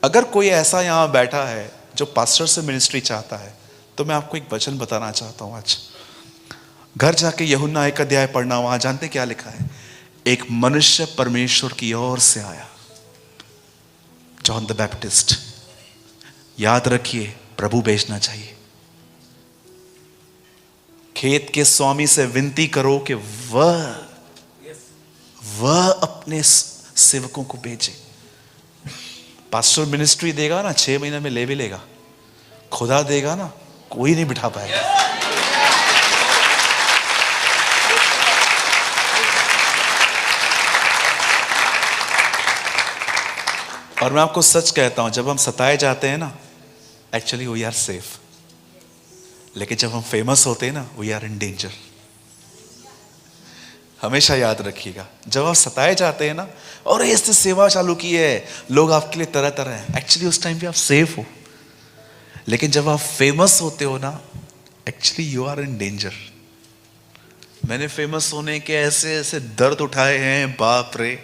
अगर कोई ऐसा यहां बैठा है जो पास्टर से मिनिस्ट्री चाहता है, तो मैं आपको एक वचन बताना चाहता हूं आज। घर जाके यूहन्ना 1 अध्याय पढ़ना, वहां जानते क्या लिखा है? एक मनुष्य परमेश्वर की ओर से आया, जॉन द बैप्टिस्ट। याद रखिए प्रभु भेजना चाहिए। खेत के स्वामी से विनती करो कि वह अपने सेवकों को भेजे। पास्टर मिनिस्ट्री देगा ना 6 महीने में ले भी लेगा, खुदा देगा ना कोई नहीं बिठा पाएगा। और मैं आपको सच कहता हूं, जब हम सताए जाते हैं ना, एक्चुअली वी आर सेफ, लेकिन जब हम फेमस होते हैं ना, वी आर इन डेंजर। हमेशा याद रखिएगा, जब आप सताए जाते हैं ना, और इससे सेवा चालू की है, लोग आपके लिए तरह तरह हैं, एक्चुअली उस टाइम पे आप सेफ हो। लेकिन जब आप फेमस होते हो ना, actually you are in danger. मैंने फेमस होने के ऐसे ऐसे दर्द उठाए हैं, बाप रे।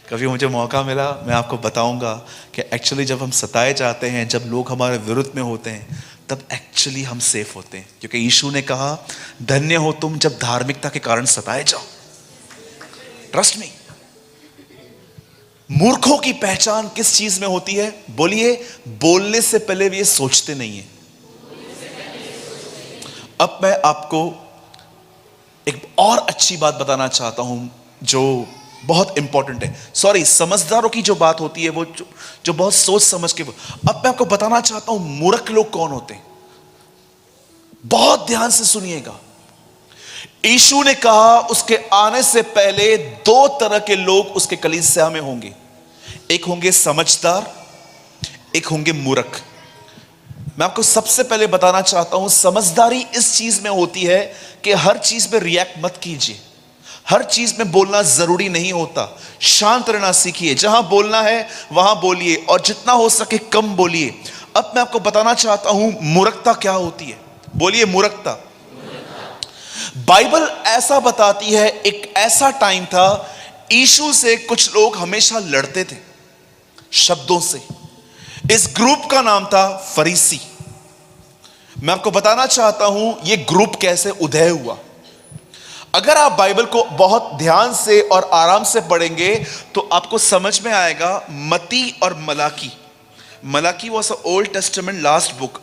कभी मुझे मौका मिला मैं आपको बताऊंगा कि एक्चुअली जब हम सताए जाते हैं, जब लोग हमारे विरुद्ध में होते हैं, तब एक्चुअली हम सेफ होते हैं। क्योंकि यीशु ने कहा धन्य हो तुम जब धार्मिकता के कारण सताए जाओ। Trust me. मूर्खों की पहचान किस चीज में होती है? बोलिए, बोलने से पहले भी ये सोचते नहीं है। अब मैं आपको एक और अच्छी बात बताना चाहता हूं जो बहुत इंपॉर्टेंट है। सॉरी, समझदारों की जो बात होती है वो जो बहुत सोच समझ के। अब मैं आपको बताना चाहता हूं मूर्ख लोग कौन होते हैं। बहुत ध्यान से सुनिएगा। यीशु ने कहा उसके आने से पहले 2 तरह के लोग उसके कलीसिया में होंगे। एक होंगे समझदार, एक होंगे मूर्ख। मैं आपको सबसे पहले बताना चाहता हूं, समझदारी इस चीज में होती है कि हर चीज में रिएक्ट मत कीजिए, हर चीज में बोलना जरूरी नहीं होता। शांत रहना सीखिए, जहां बोलना है वहां बोलिए, और जितना हो सके कम बोलिए। अब मैं आपको बताना चाहता हूं मूर्खता क्या होती है। बोलिए मूर्खता। बाइबल ऐसा बताती है, एक ऐसा टाइम था यीशु से कुछ लोग हमेशा लड़ते थे शब्दों से। इस ग्रुप का नाम था फरीसी। मैं आपको बताना चाहता हूं यह ग्रुप कैसे उदय हुआ। अगर आप बाइबल को बहुत ध्यान से और आराम से पढ़ेंगे तो आपको समझ में आएगा। मती और Malachi, Malachi was old testament last book.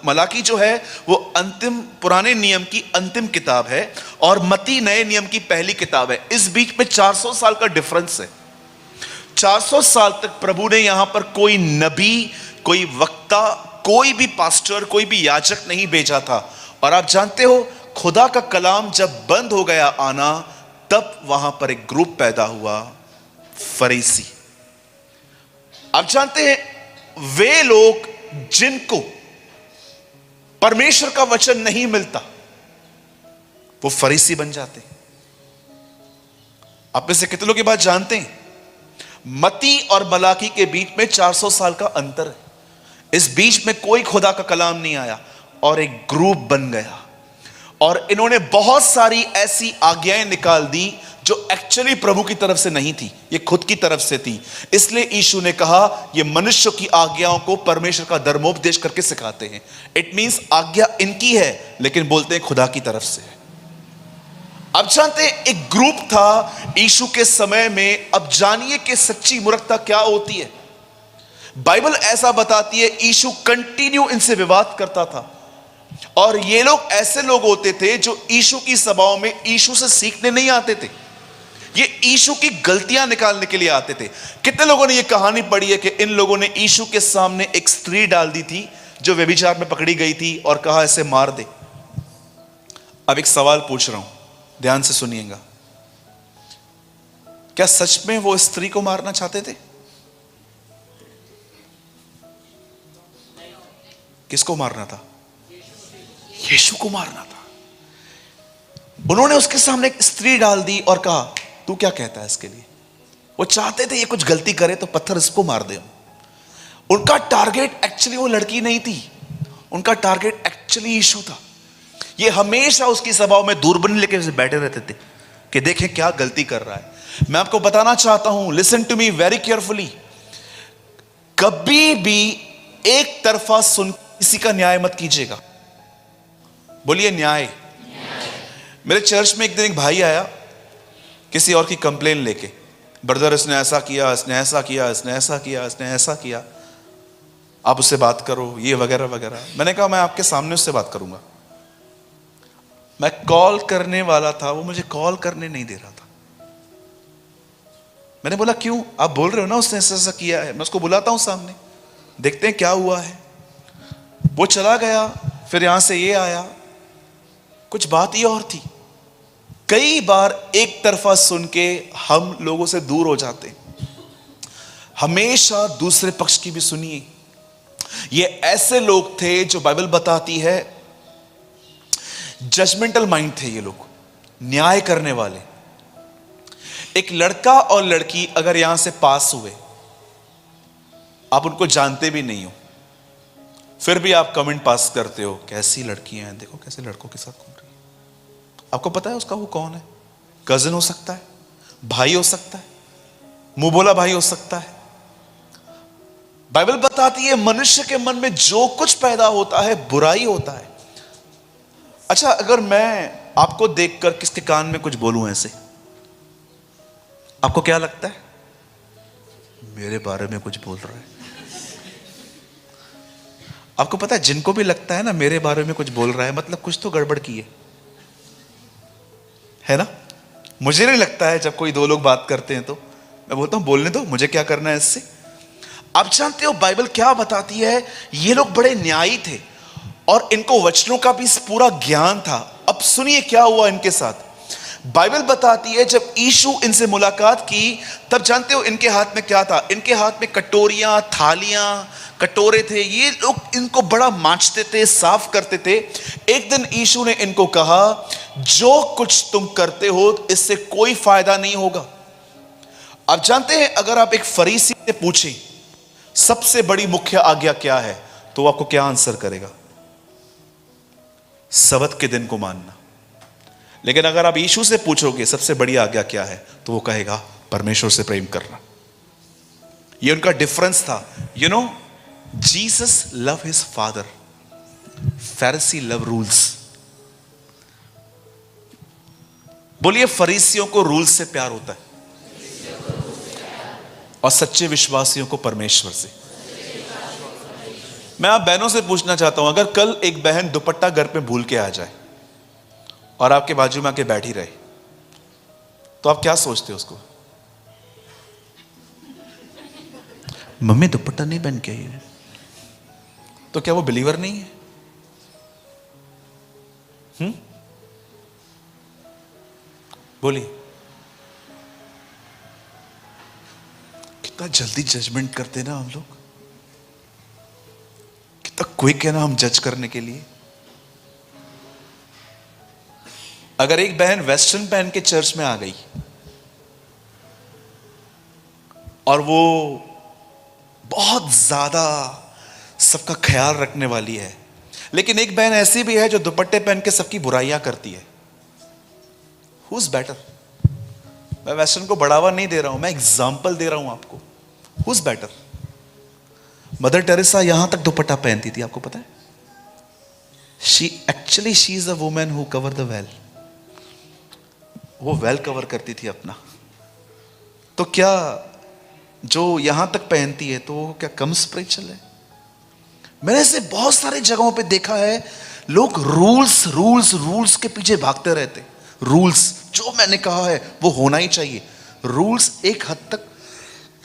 Malachi जो है वो अंतिम पुराने नियम की अंतिम किताब है, और मती नए नियम की पहली किताब है। इस बीच में 400 साल का डिफरेंस है। 400 साल तक प्रभु ने यहां पर कोई नबी, कोई वक्ता, कोई भी पास्टर, कोई भी याजक नहीं भेजा था। और आप जानते हो खुदा का कलाम जब बंद हो गया आना, तब वहां पर एक ग्रुप पैदा हुआ, फरीसी। आप जानते हैं वे लोग जिनको परमेश्वर का वचन नहीं मिलता वो फरीसी बन जाते हैं। आप में से कितने लोग ये बात जानते हैं? मती और मलाकी के बीच में 400 साल का अंतर है। इस बीच में कोई खुदा का कलाम नहीं आया और एक ग्रुप बन गया और इन्होंने बहुत सारी ऐसी आज्ञाएं निकाल दी जो एक्चुअली प्रभु की तरफ से नहीं थी, ये खुद की तरफ से थी। इसलिए यीशु ने कहा ये मनुष्य की आज्ञाओं को परमेश्वर का धर्मोपदेश करके सिखाते हैं। इट मींस आज्ञा इनकी है लेकिन बोलते हैं खुदा की तरफ से है। अब जानते हैं एक ग्रुप था यीशु के समय में। अब जानिए कि सच्ची मूर्खता क्या होती है। बाइबल ऐसा बताती है यीशु कंटिन्यू इनसे विवाद करता था और ये लोग ऐसे लोग होते थे जो यीशु की सभाओं में यीशु से सीखने नहीं आते थे, ये यीशु की गलतियां निकालने के लिए आते थे। कितने लोगों ने ये कहानी पढ़ी है कि इन लोगों ने यीशु के सामने एक स्त्री डाल दी थी जो व्यभिचार में पकड़ी गई थी और कहा इसे मार दे। अब एक सवाल पूछ रहा हूं, ध्यान से सुनिएगा। क्या सच में वो स्त्री को मारना चाहते थे? किसको मारना था? यीशु को मारना था। उन्होंने उसके सामने एक स्त्री डाल दी और कहा तू क्या कहता है इसके लिए? वो चाहते थे ये कुछ गलती करे तो पत्थर इसको मार दे। उनका टारगेट एक्चुअली वो लड़की नहीं थी, उनका टारगेट एक्चुअली यीशु था। ये हमेशा उसकी सभाओं में दूरबीन लेके बैठे रहते थे कि देखें क्या गलती कर रहा है। मैं आपको बताना चाहता हूं, listen to me very carefully, कभी भी एक तरफा सुन किसी का न्याय मत कीजिएगा। बोलिए न्याय। मेरे चर्च में एक दिन एक भाई आया किसी और की कंप्लेन लेके, ब्रदर इसने ऐसा किया, इसने ऐसा किया, इसने ऐसा किया, इसने ऐसा किया, आप उससे बात करो, ये वगैरह वगैरह। मैंने कहा मैं आपके सामने उससे बात करूंगा। मैं कॉल करने वाला था, वो मुझे कॉल करने नहीं दे रहा था। मैंने बोला क्यों? आप बोल रहे हो ना उसने ऐसा ऐसा किया है। मैं उसको बुलाता हूं सामने, देखते हैं क्या हुआ है। वो चला गया, फिर यहां से ये आया, कुछ बात ही और थी। कई बार एक तरफा सुन के हम लोगों से दूर हो जाते हैं। हमेशा दूसरे पक्ष की भी सुनिए। ये ऐसे लोग थे जो बाइबल बताती है जजमेंटल माइंड थे, ये लोग न्याय करने वाले। एक लड़का और लड़की अगर यहां से पास हुए, आप उनको जानते भी नहीं हो, फिर भी आप कमेंट पास करते हो कैसी लड़कियां हैं, देखो कैसे लड़कों के साथ घूम रही है। आपको पता है उसका वो कौन है? कजिन हो सकता है, भाई हो सकता है, मुंह बोला भाई हो सकता है। बाइबल बताती है मनुष्य के मन में जो कुछ पैदा होता है बुराई होता है। अच्छा, अगर मैं आपको देखकर किसके कान में कुछ बोलूं ऐसे, आपको क्या लगता है? मेरे बारे में कुछ बोल रहा है। आपको पता है जिनको भी लगता है ना मेरे बारे में कुछ बोल रहा है, मतलब कुछ तो गड़बड़ की है ना? मुझे नहीं लगता है जब कोई दो लोग बात करते हैं तो मैं बोलता हूं बोलने दो, मुझे क्या करना है इससे। आप जानते हो बाइबल क्या बताती है? ये लोग बड़े न्यायी थे और इनको वचनों का भी पूरा ज्ञान था। अब सुनिए क्या हुआ इनके साथ। बाइबल बताती है जब यीशु इनसे मुलाकात की तब जानते हो इनके हाथ में क्या था? इनके हाथ में कटोरियां, थालियां, कटोरे थे। ये लोग इनको बड़ा मांजते थे, साफ करते थे। एक दिन यीशु ने इनको कहा जो कुछ तुम करते हो इससे कोई फायदा नहीं होगा। आप जानते हैं अगर आप एक फरीसी से पूछें सबसे बड़ी मुख्य आज्ञा क्या है तो वो आपको क्या आंसर करेगा? सब्त के दिन को मानना। लेकिन अगर आप यीशु से पूछोगे सबसे बड़ी आज्ञा क्या है तो वो कहेगा परमेश्वर से प्रेम करना। ये उनका डिफरेंस था। You know, Jesus love his father, फरीसी लव रूल्स। बोलिए फरीसियों को रूल्स से प्यार होता है और सच्चे विश्वासियों को परमेश्वर से। मैं आप बहनों से पूछना चाहता हूं, अगर कल एक बहन दुपट्टा घर पे भूल के आ जाए और आपके बाजू में आके बैठी रहे तो आप क्या सोचते हो उसको? मम्मी दुपट्टा नहीं पहन के आई है, तो क्या वो बिलीवर नहीं है? बोलिए। कितना जल्दी जजमेंट करते ना हम लोग, कितना क्विक है ना हम जज करने के लिए। अगर एक बहन वेस्टर्न पहन के चर्च में आ गई और वो बहुत ज्यादा सबका ख्याल रखने वाली है, लेकिन एक बहन ऐसी भी है जो दुपट्टे पहन के सबकी बुराइयां करती है, हु इज बेटर? मैं वेस्टर्न को बढ़ावा नहीं दे रहा हूं, मैं एग्जाम्पल दे रहा हूं आपको। Who is better? Mother Teresa यहां तक दुपट्टा पहनती थी, आपको पता है? She is a woman who cover the well. वो वेल कवर करती थी अपना। तो क्या जो यहां तक पहनती है तो वो क्या कम स्पिरिचुअल है? मैंने ऐसे बहुत सारे जगहों पे देखा है, लोग रूल्स रूल्स रूल्स के पीछे भागते रहते। रूल्स, जो मैंने कहा है वो होना ही चाहिए। रूल्स एक हद तक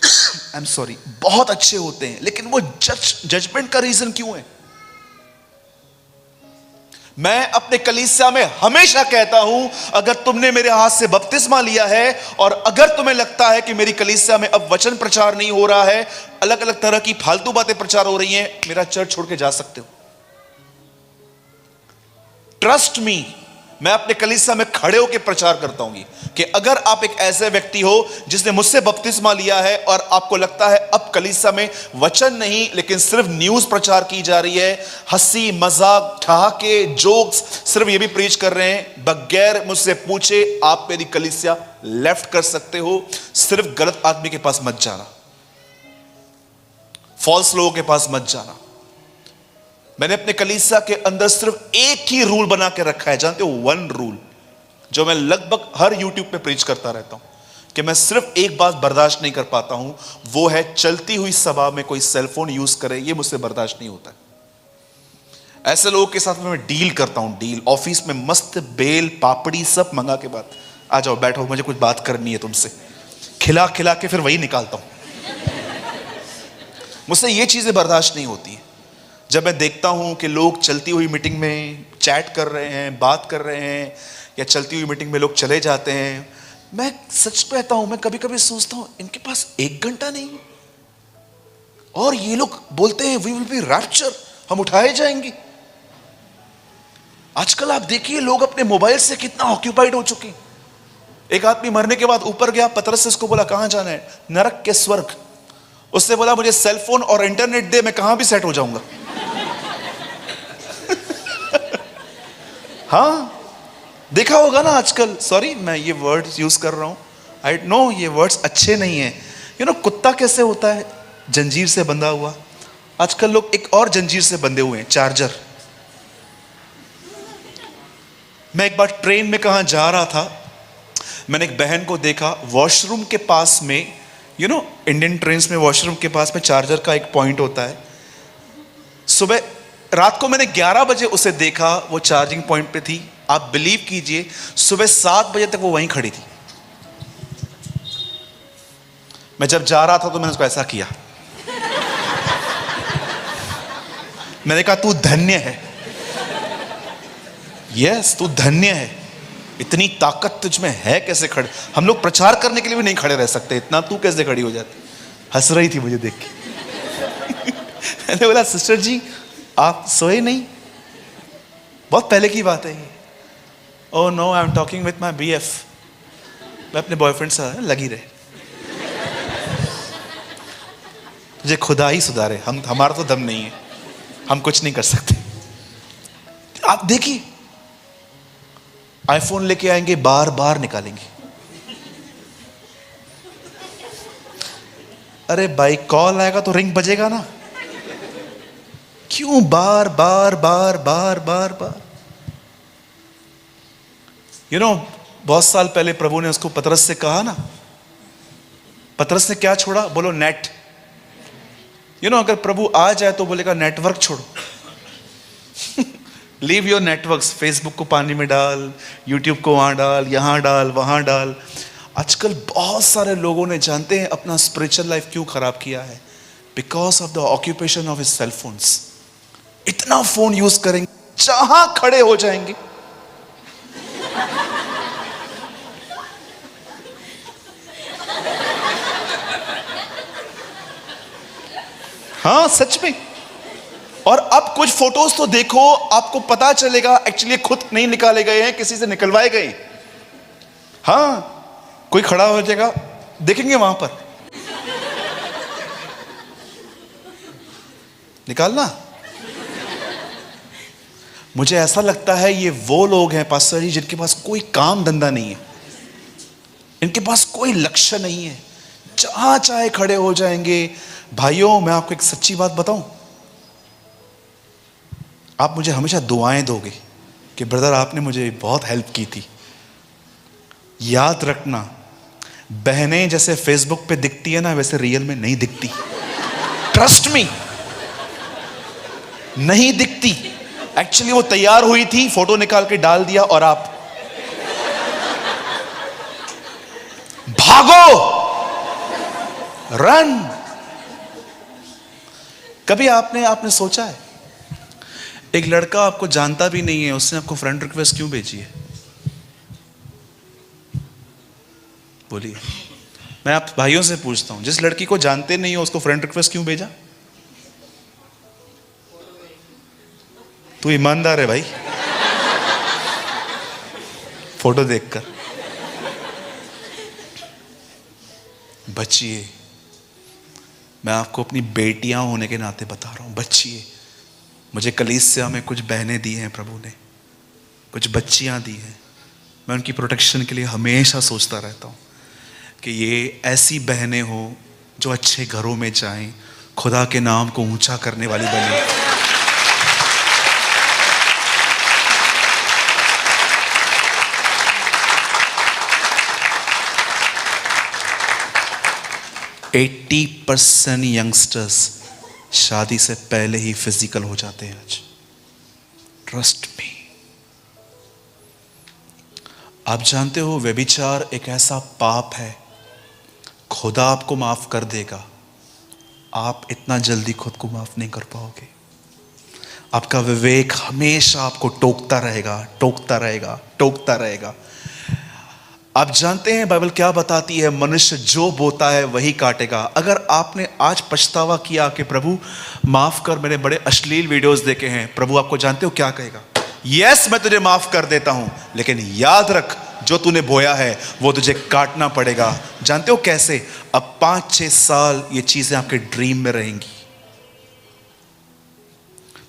आई एम सॉरी बहुत अच्छे होते हैं, लेकिन वो जजमेंट का रीजन क्यों है? मैं अपने कलीसिया में हमेशा कहता हूं, अगर तुमने मेरे हाथ से बपतिस्मा लिया है और अगर तुम्हें लगता है कि मेरी कलीसिया में अब वचन प्रचार नहीं हो रहा है, अलग अलग तरह की फालतू बातें प्रचार हो रही हैं, मेरा चर्च छोड़ के जा सकते हो। ट्रस्ट मी, मैं अपने कलीसिया में खड़े होकर प्रचार करता हूं कि अगर आप एक ऐसे व्यक्ति हो जिसने मुझसे बपतिस्मा लिया है और आपको लगता है अब कलीसिया में वचन नहीं लेकिन सिर्फ न्यूज प्रचार की जा रही है, हंसी मजाक ठहाके जोक्स सिर्फ ये भी प्रीच कर रहे हैं बगैर मुझसे पूछे, आप मेरी कलीसिया लेफ्ट कर सकते हो। सिर्फ गलत आदमी के पास मत जाना, फॉल्स लोगों के पास मत जाना। मैंने अपने कलीसिया के अंदर सिर्फ एक ही रूल बना के रखा है, जानते हो? वन रूल, जो मैं लगभग हर यूट्यूब पे प्रीच करता रहता हूं कि मैं सिर्फ एक बात बर्दाश्त नहीं कर पाता हूं, वो है चलती हुई सभा में कोई सेलफोन यूज करे, ये मुझसे बर्दाश्त नहीं होता है। ऐसे लोगों के साथ में मैं डील करता हूं, डील। ऑफिस में मस्त बेल पापड़ी सब मंगा के बाद, आ जाओ बैठो, मुझे कुछ बात करनी है तुमसे, खिला खिला के फिर वही निकालता हूं। मुझसे ये चीजें बर्दाश्त नहीं होती। जब मैं देखता हूं कि लोग चलती हुई मीटिंग में चैट कर रहे हैं, बात कर रहे हैं, या चलती हुई मीटिंग में लोग चले जाते हैं, मैं सच कहता हूं, मैं कभी कभी सोचता हूं इनके पास 1 घंटा नहीं और ये लोग बोलते हैं वी विल बी रैप्चर, हम उठाए जाएंगे। आजकल आप देखिए लोग अपने मोबाइल से कितना ऑक्यूपाइड हो चुके हैं। एक आदमी मरने के बाद ऊपर गया, पतरस से उसको बोला कहां जाना है? नरक के स्वर्ग। उसने बोला मुझे सेलफोन और इंटरनेट दे, मैं कहां भी सेट हो जाऊंगा। हाँ, देखा होगा ना आजकल, सॉरी मैं ये वर्ड्स यूज कर रहा हूं, आई नो ये वर्ड्स अच्छे नहीं है। यू नो कुत्ता कैसे होता है? जंजीर से बंधा हुआ। आजकल लोग एक और जंजीर से बंधे हुए हैं, चार्जर। मैं एक बार ट्रेन में कहां जा रहा था, मैंने एक बहन को देखा वॉशरूम के पास में, यू नो इंडियन ट्रेन में वॉशरूम के पास में चार्जर का एक पॉइंट होता है। रात को मैंने 11 बजे उसे देखा, वो चार्जिंग पॉइंट पे थी। आप बिलीव कीजिए सुबह 7 बजे तक वो वहीं खड़ी थी। मैं जब जा रहा था तो मैंने उसको ऐसा किया, मैंने कहा तू धन्य है, यस तू धन्य है, इतनी ताकत तुझ में है, कैसे खड़े? हम लोग प्रचार करने के लिए भी नहीं खड़े रह सकते, इतना तू कैसे खड़ी हो जाती? हंस रही थी मुझे देख के। मैंने बोला सिस्टर जी आप सोए नहीं? बहुत पहले की बात है ये। Oh no, I am talking with my BF। मैं अपने बॉयफ्रेंड से लगी रहे। तुझे खुदा ही सुधारे, हमारा तो दम नहीं है, हम कुछ नहीं कर सकते। आप देखिए आईफोन लेके आएंगे, बार बार निकालेंगे। अरे भाई कॉल आएगा तो रिंग बजेगा ना, क्यों बार बार बार बार बार बार? यू नो बहुत साल पहले प्रभु ने उसको पतरस से कहा ना, पतरस ने क्या छोड़ा? बोलो नेट। यू नो अगर प्रभु आ जाए तो बोलेगा नेटवर्क छोड़ो। लीव योर नेटवर्क्स, फेसबुक को पानी में डाल, यूट्यूब को वहां डाल, यहां डाल, वहां डाल। आजकल बहुत सारे लोगों ने जानते हैं अपना स्पिरिचुअल लाइफ क्यों खराब किया है? Because of the occupation of his cell phones. इतना फोन यूज करेंगे, जहां खड़े हो जाएंगे। हाँ सच में। और अब कुछ फोटोज तो देखो, आपको पता चलेगा एक्चुअली खुद नहीं निकाले गए हैं, किसी से निकलवाए गए। हाँ, कोई खड़ा हो जाएगा, देखेंगे वहां पर निकालना। मुझे ऐसा लगता है ये वो लोग हैं पास्टर जी जिनके पास कोई काम धंधा नहीं है, इनके पास कोई लक्ष्य नहीं है, जहां चाहे खड़े हो जाएंगे। भाइयों, मैं आपको एक सच्ची बात बताऊं, आप मुझे हमेशा दुआएं दोगे कि ब्रदर आपने मुझे बहुत हेल्प की थी। याद रखना, बहनें जैसे फेसबुक पे दिखती है ना, वैसे रियल में नहीं दिखती। ट्रस्ट मी, नहीं दिखती। एक्चुअली वो तैयार हुई थी, फोटो निकाल के डाल दिया और आप भागो, रन। कभी आपने सोचा है, एक लड़का आपको जानता भी नहीं है, उसने आपको फ्रेंड रिक्वेस्ट क्यों भेजी है? बोलिए। मैं आप भाइयों से पूछता हूं, जिस लड़की को जानते नहीं हो उसको फ्रेंड रिक्वेस्ट क्यों भेजा? तू ईमानदार है भाई, फोटो देखकर। बचिए, मैं आपको अपनी बेटियां होने के नाते बता रहा हूं, बचिए। मुझे कलीसिया में कुछ बहनें दी हैं प्रभु ने, कुछ बच्चियां दी हैं। मैं उनकी प्रोटेक्शन के लिए हमेशा सोचता रहता हूं कि ये ऐसी बहनें हो जो अच्छे घरों में जाएं, खुदा के नाम को ऊंचा करने वाली बने। 80% यंगस्टर्स शादी से पहले ही फिजिकल हो जाते हैं आज। Trust me. आप जानते हो व्यभिचार एक ऐसा पाप है, खुदा आपको माफ कर देगा, आप इतना जल्दी खुद को माफ नहीं कर पाओगे। आपका विवेक हमेशा आपको टोकता रहेगा, टोकता रहेगा, टोकता रहेगा। आप जानते हैं बाइबल क्या बताती है? मनुष्य जो बोता है वही काटेगा। अगर आपने आज पछतावा किया कि प्रभु माफ कर, मैंने बड़े अश्लील वीडियोस देखे हैं, प्रभु आपको जानते हो क्या कहेगा? यस, मैं तुझे माफ कर देता हूं, लेकिन याद रख जो तूने बोया है वो तुझे काटना पड़ेगा। जानते हो कैसे? अब 5-6 साल ये चीजें आपके ड्रीम में रहेंगी।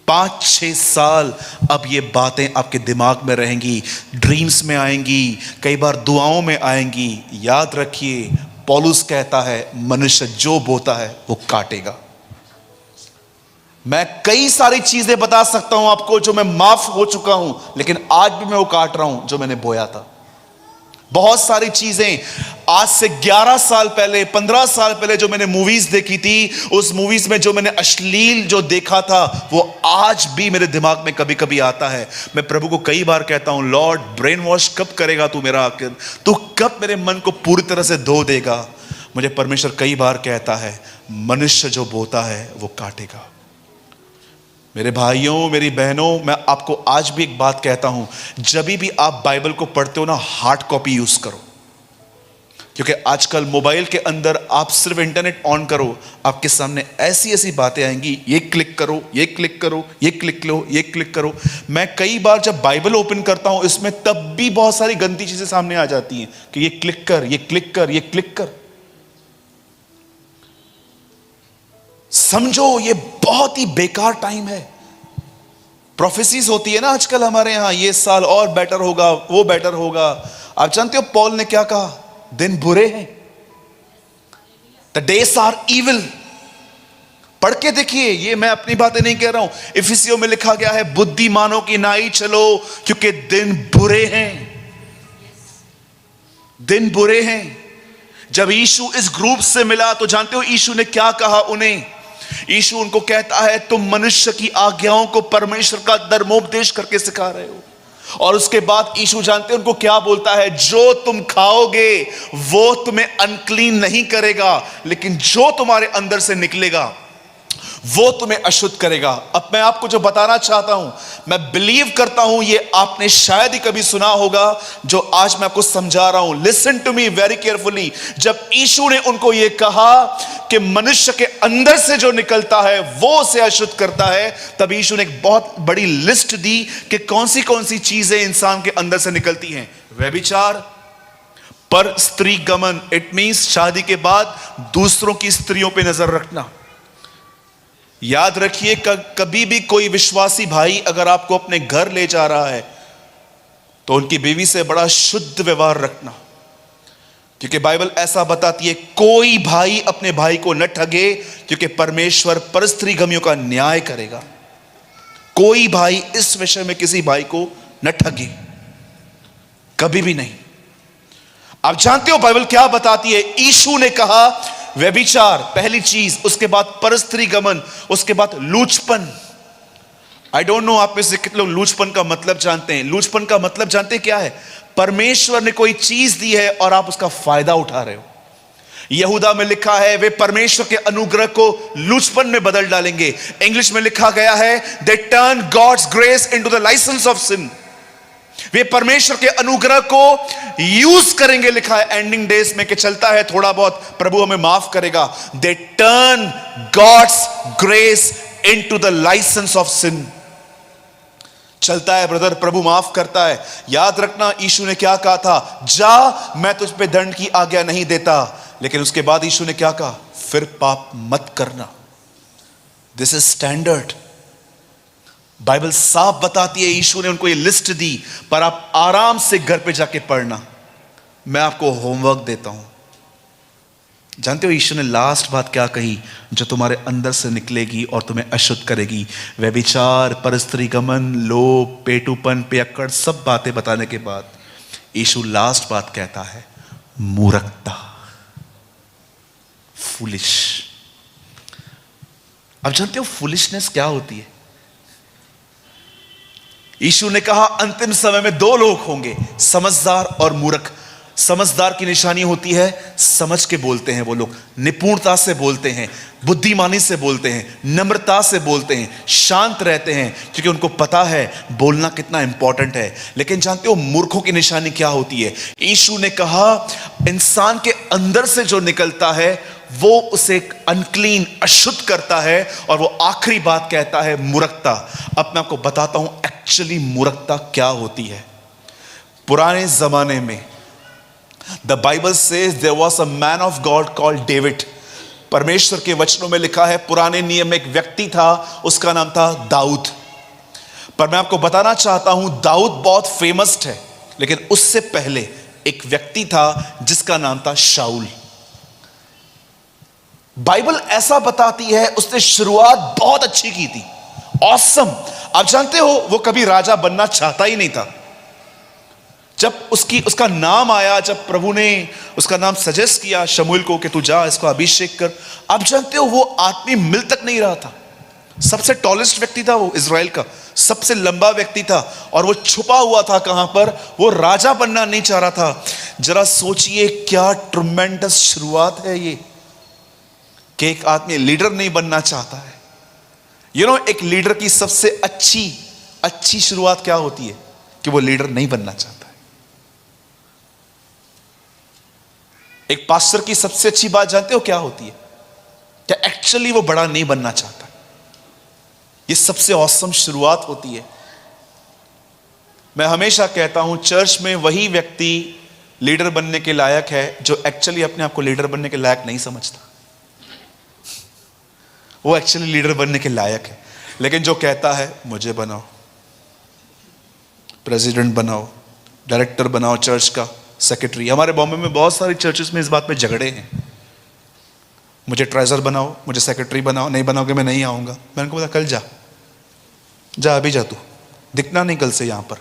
5-6 साल अब ये बातें आपके दिमाग में रहेंगी, ड्रीम्स में आएंगी, कई बार दुआओं में आएंगी। याद रखिए, पौलुस कहता है मनुष्य जो बोता है वो काटेगा। मैं कई सारी चीजें बता सकता हूं आपको जो मैं माफ हो चुका हूं, लेकिन आज भी मैं वो काट रहा हूं जो मैंने बोया था। बहुत सारी चीजें आज से 11 साल पहले, 15 साल पहले जो मैंने मूवीज देखी थी, उस मूवीज में जो मैंने अश्लील जो देखा था वो आज भी मेरे दिमाग में कभी कभी आता है। मैं प्रभु को कई बार कहता हूं, लॉर्ड ब्रेन वॉश कब करेगा तू मेरा, आखिर तू कब मेरे मन को पूरी तरह से धो देगा? मुझे परमेश्वर कई बार कहता है मनुष्य जो बोता है वो काटेगा। मेरे भाइयों, मेरी बहनों, मैं आपको आज भी एक बात कहता हूं, जब भी आप बाइबल को पढ़ते हो ना, हार्ड कॉपी यूज करो। क्योंकि आजकल मोबाइल के अंदर आप सिर्फ इंटरनेट ऑन करो, आपके सामने ऐसी ऐसी बातें आएंगी, ये क्लिक करो, ये क्लिक करो, ये क्लिक लो, ये क्लिक करो। मैं कई बार जब बाइबल ओपन करता हूं इसमें तब भी बहुत सारी गंदी चीजें सामने आ जाती हैं कि ये क्लिक कर, ये क्लिक कर, ये क्लिक कर। समझो ये बहुत ही बेकार टाइम है। प्रोफेसीज होती है ना आजकल हमारे यहां, ये साल और बेटर होगा, वो बेटर होगा। आप जानते हो पॉल ने क्या कहा? दिन बुरे हैं, द डेज आर इविल। पढ़ के देखिए, ये मैं अपनी बातें नहीं कह रहा हूं, इफिसियों में लिखा गया है बुद्धिमानों की नाई चलो क्योंकि दिन बुरे हैं, दिन बुरे हैं। जब यीशु इस ग्रुप से मिला तो जानते हो यीशु ने क्या कहा उन्हें? यीशु उनको कहता है तुम मनुष्य की आज्ञाओं को परमेश्वर का धर्मोपदेश करके सिखा रहे हो। और उसके बाद यीशु जानते हैं उनको क्या बोलता है? जो तुम खाओगे वो तुम्हें अनक्लीन नहीं करेगा, लेकिन जो तुम्हारे अंदर से निकलेगा वो तुम्हें अशुद्ध करेगा। अब मैं आपको जो बताना चाहता हूं, मैं बिलीव करता हूं ये आपने शायद ही कभी सुना होगा जो आज मैं आपको समझा रहा हूं। Listen to me very carefully. जब यीशु ने उनको ये कहा कि मनुष्य के अंदर से जो निकलता है वो उसे अशुद्ध करता है, तब यीशु ने एक बहुत बड़ी लिस्ट दी कि कौन सी चीजें इंसान के अंदर से निकलती हैं। व्यभिचार, पर स्त्री गमन, इट मींस शादी के बाद दूसरों की स्त्रियों पे नजर रखना। याद रखिए, कभी भी कोई विश्वासी भाई अगर आपको अपने घर ले जा रहा है तो उनकी बीवी से बड़ा शुद्ध व्यवहार रखना, क्योंकि बाइबल ऐसा बताती है कोई भाई अपने भाई को न ठगे, क्योंकि परमेश्वर परस्त्रीगमियों का न्याय करेगा। कोई भाई इस विषय में किसी भाई को न ठगे, कभी भी नहीं। आप जानते हो बाइबल क्या बताती है? यीशु ने कहा व्यभिचार पहली चीज, उसके बाद परस्त्री गमन, उसके बाद लूचपन। आई डोंट नो आप में से कितने लोग लूचपन का मतलब जानते हैं। लूचपन का मतलब जानते हैं क्या है? परमेश्वर ने कोई चीज दी है और आप उसका फायदा उठा रहे हो। यहूदा में लिखा है वे परमेश्वर के अनुग्रह को लूचपन में बदल डालेंगे। इंग्लिश में लिखा गया है they turn God's grace into the licence of sin. वे परमेश्वर के अनुग्रह को यूज करेंगे। लिखा है एंडिंग डेज में कि चलता है थोड़ा बहुत, प्रभु हमें माफ करेगा। They turn God's grace into the licence of sin. चलता है ब्रदर, प्रभु माफ करता है। याद रखना यीशु ने क्या कहा था? जा, मैं तुझ पे दंड की आज्ञा नहीं देता। लेकिन उसके बाद यीशु ने क्या कहा? फिर पाप मत करना। This is standard. बाइबल साफ बताती है, यीशु ने उनको ये लिस्ट दी, पर आप आराम से घर पे जाके पढ़ना। मैं आपको होमवर्क देता हूं। जानते हो यीशु ने लास्ट बात क्या कही जो तुम्हारे अंदर से निकलेगी और तुम्हें अशुद्ध करेगी? व्यभिचार, परस्त्री गमन, लोभ, पेटूपन, पियक्कड़, सब बातें बताने के बाद यीशु लास्ट बात कहता है मूर्खता, फूलिश। अब जानते हो फूलिशनेस क्या होती है? यीशु ने कहा अंतिम समय में दो लोग होंगे, समझदार और मूर्ख। समझदार की निशानी होती है समझ के बोलते हैं वो लोग, निपुणता से बोलते हैं, बुद्धिमानी से बोलते हैं, नम्रता से बोलते हैं, शांत रहते हैं, क्योंकि उनको पता है बोलना कितना इंपॉर्टेंट है। लेकिन जानते हो मूर्खों की निशानी क्या होती है? यीशु ने कहा इंसान के अंदर से जो निकलता है वो उसे अनक्लीन, अशुद्ध करता है। और वो आखिरी बात कहता है मूर्खता। अब मैं आपको बताता हूं एक्चुअली मूर्खता क्या होती है। पुराने जमाने में the Bible says there was a man of God called David. परमेश्वर के वचनों में लिखा है पुराने नियम में एक व्यक्ति था, उसका नाम था दाऊद। पर मैं आपको बताना चाहता हूं दाऊद बहुत फेमस है, लेकिन उससे पहले एक व्यक्ति था जिसका नाम था शाऊल। बाइबल ऐसा बताती है उसने शुरुआत बहुत अच्छी की थी, ऑसम। आप जानते हो वो कभी राजा बनना चाहता ही नहीं था। जब उसका नाम आया, जब प्रभु ने उसका नाम सजेस्ट किया शमूएल को कि तू जा इसको अभिषेक कर, आप जानते हो वो आदमी मिल तक नहीं रहा था। सबसे टॉलेस्ट व्यक्ति था वो, इजराइल का सबसे लंबा व्यक्ति था, और वो छुपा हुआ था कहां पर? वो राजा बनना नहीं चाह रहा था। जरा सोचिए क्या ट्रमेंडस शुरुआत है ये, कि एक आदमी लीडर नहीं बनना चाहता है। एक लीडर की सबसे अच्छी शुरुआत क्या होती है? कि वो लीडर नहीं बनना चाहता है। एक पास्टर की सबसे अच्छी बात जानते हो क्या होती है? क्या एक्चुअली वो बड़ा नहीं बनना चाहता। ये सबसे औसम शुरुआत होती है। मैं हमेशा कहता हूं चर्च में वही व्यक्ति लीडर बनने के लायक है जो एक्चुअली अपने आप को लीडर बनने के लायक नहीं समझता। वो एक्चुअली लीडर बनने के लायक है, लेकिन जो कहता है मुझे बनाओ, प्रेसिडेंट बनाओ, डायरेक्टर बनाओ, चर्च का सेक्रेटरी। हमारे बॉम्बे में बहुत सारी चर्चेस में इस बात पे झगड़े हैं, मुझे ट्रेजर बनाओ, मुझे सेक्रेटरी बनाओ, नहीं बनाओगे मैं नहीं आऊंगा। मैंने को बोला कल जा अभी जा, तू दिखना नहीं कल से यहां पर।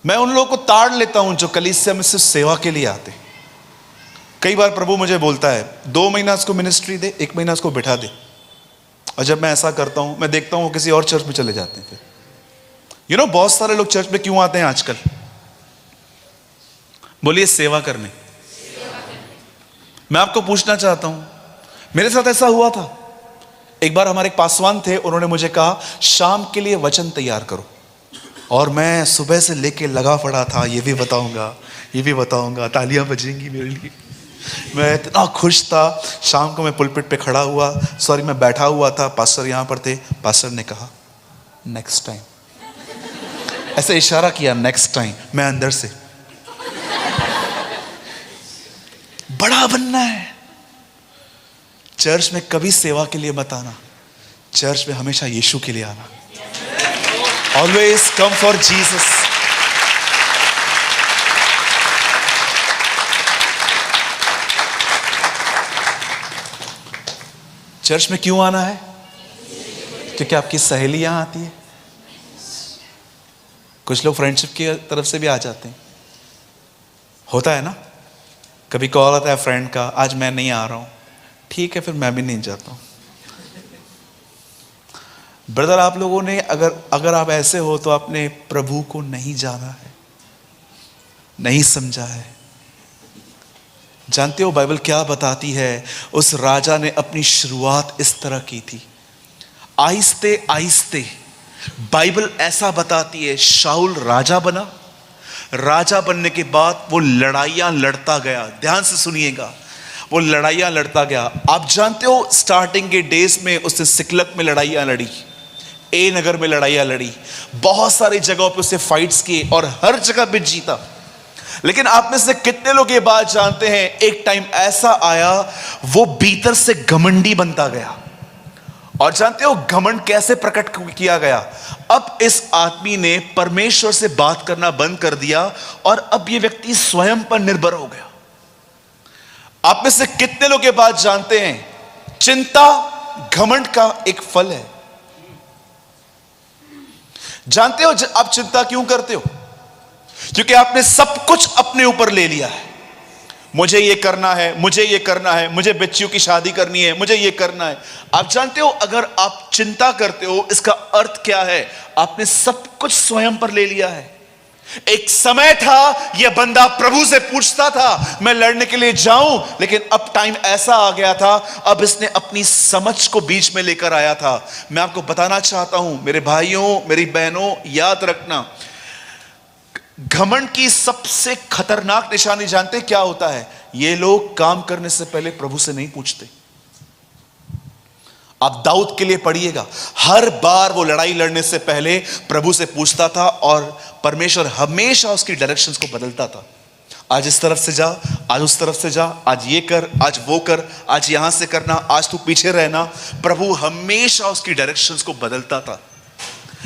मैं उन लोगों को ताड़ लेता हूं जो कलीसिया में सिर्फ सेवा के लिए आते। कई बार प्रभु मुझे बोलता है 2 महीना इसको मिनिस्ट्री दे, 1 महीना इसको बिठा दे, और जब मैं ऐसा करता हूं मैं देखता हूं वो किसी और चर्च में चले जाते हैं। फिर बहुत सारे लोग चर्च में क्यों आते हैं आजकल? बोलिए सेवा करने। मैं आपको पूछना चाहता हूं, मेरे साथ ऐसा हुआ था। एक बार हमारे एक पासवान थे, उन्होंने मुझे कहा शाम के लिए वचन तैयार करो, और मैं सुबह से लेके लगा पड़ा था, ये भी बताऊंगा, ये भी बताऊंगा, तालियां बजेंगी मेरे लिए। मैं इतना खुश था। शाम को मैं पुलपिट पे खड़ा हुआ, सॉरी मैं बैठा हुआ था, पास्टर यहाँ पर थे। पास्टर ने कहा नेक्स्ट टाइम, ऐसे इशारा किया नेक्स्ट टाइम। मैं अंदर से बड़ा बनना है। चर्च में कभी सेवा के लिए मत आना, चर्च में हमेशा यीशु के लिए आना। Always come for Jesus. Church में क्यों आना है? क्योंकि आपकी सहेली यहां आती है। कुछ लोग फ्रेंडशिप की तरफ से भी आ जाते हैं, होता है ना। कभी कॉल आता है फ्रेंड का, आज मैं नहीं आ रहा हूं, ठीक है फिर मैं भी नहीं जाता हूं। ब्रदर, आप लोगों ने अगर आप ऐसे हो तो आपने प्रभु को नहीं जाना है, नहीं समझा है। जानते हो बाइबल क्या बताती है? उस राजा ने अपनी शुरुआत इस तरह की थी, आहिस्ते आहिस्ते। बाइबल ऐसा बताती है, शाऊल राजा बना, राजा बनने के बाद वो लड़ाइयां लड़ता गया। ध्यान से सुनिएगा, वो लड़ाइयां लड़ता गया। आप जानते हो स्टार्टिंग के डेज में उसने सिकलक में लड़ाइयां लड़ी, ए नगर में लड़ाइयां लड़ी, बहुत सारी जगहों पे उसने फाइट्स किए और हर जगह पे जीता। लेकिन आप में से कितने लोग ये बात जानते हैं, एक टाइम ऐसा आया वो भीतर से घमंडी बनता गया। और जानते हो घमंड कैसे प्रकट किया गया? अब इस आदमी ने परमेश्वर से बात करना बंद कर दिया और अब ये व्यक्ति स्वयं पर निर्भर हो गया। आप में से कितने लोग ये बात जानते हैं, चिंता घमंड का एक फल है। जानते हो आप चिंता क्यों करते हो? क्योंकि आपने सब कुछ अपने ऊपर ले लिया है। मुझे ये करना है, मुझे ये करना है, मुझे बच्चियों की शादी करनी है, मुझे ये करना है। आप जानते हो अगर आप चिंता करते हो, इसका अर्थ क्या है? आपने सब कुछ स्वयं पर ले लिया है। एक समय था यह बंदा प्रभु से पूछता था मैं लड़ने के लिए जाऊं, लेकिन अब टाइम ऐसा आ गया था, अब इसने अपनी समझ को बीच में लेकर आया था। मैं आपको बताना चाहता हूं मेरे भाइयों, मेरी बहनों, याद रखना, घमंड की सबसे खतरनाक निशानी जानते क्या होता है? ये लोग काम करने से पहले प्रभु से नहीं पूछते। आप दाऊद के लिए पढ़िएगा, हर बार वो लड़ाई लड़ने से पहले प्रभु से पूछता था और परमेश्वर हमेशा उसकी डायरेक्शंस को बदलता था। आज इस तरफ से जा, आज उस तरफ से जा, आज ये कर, आज वो कर, आज यहां से करना, आज तू पीछे रहना। प्रभु हमेशा उसकी डायरेक्शंस को बदलता था।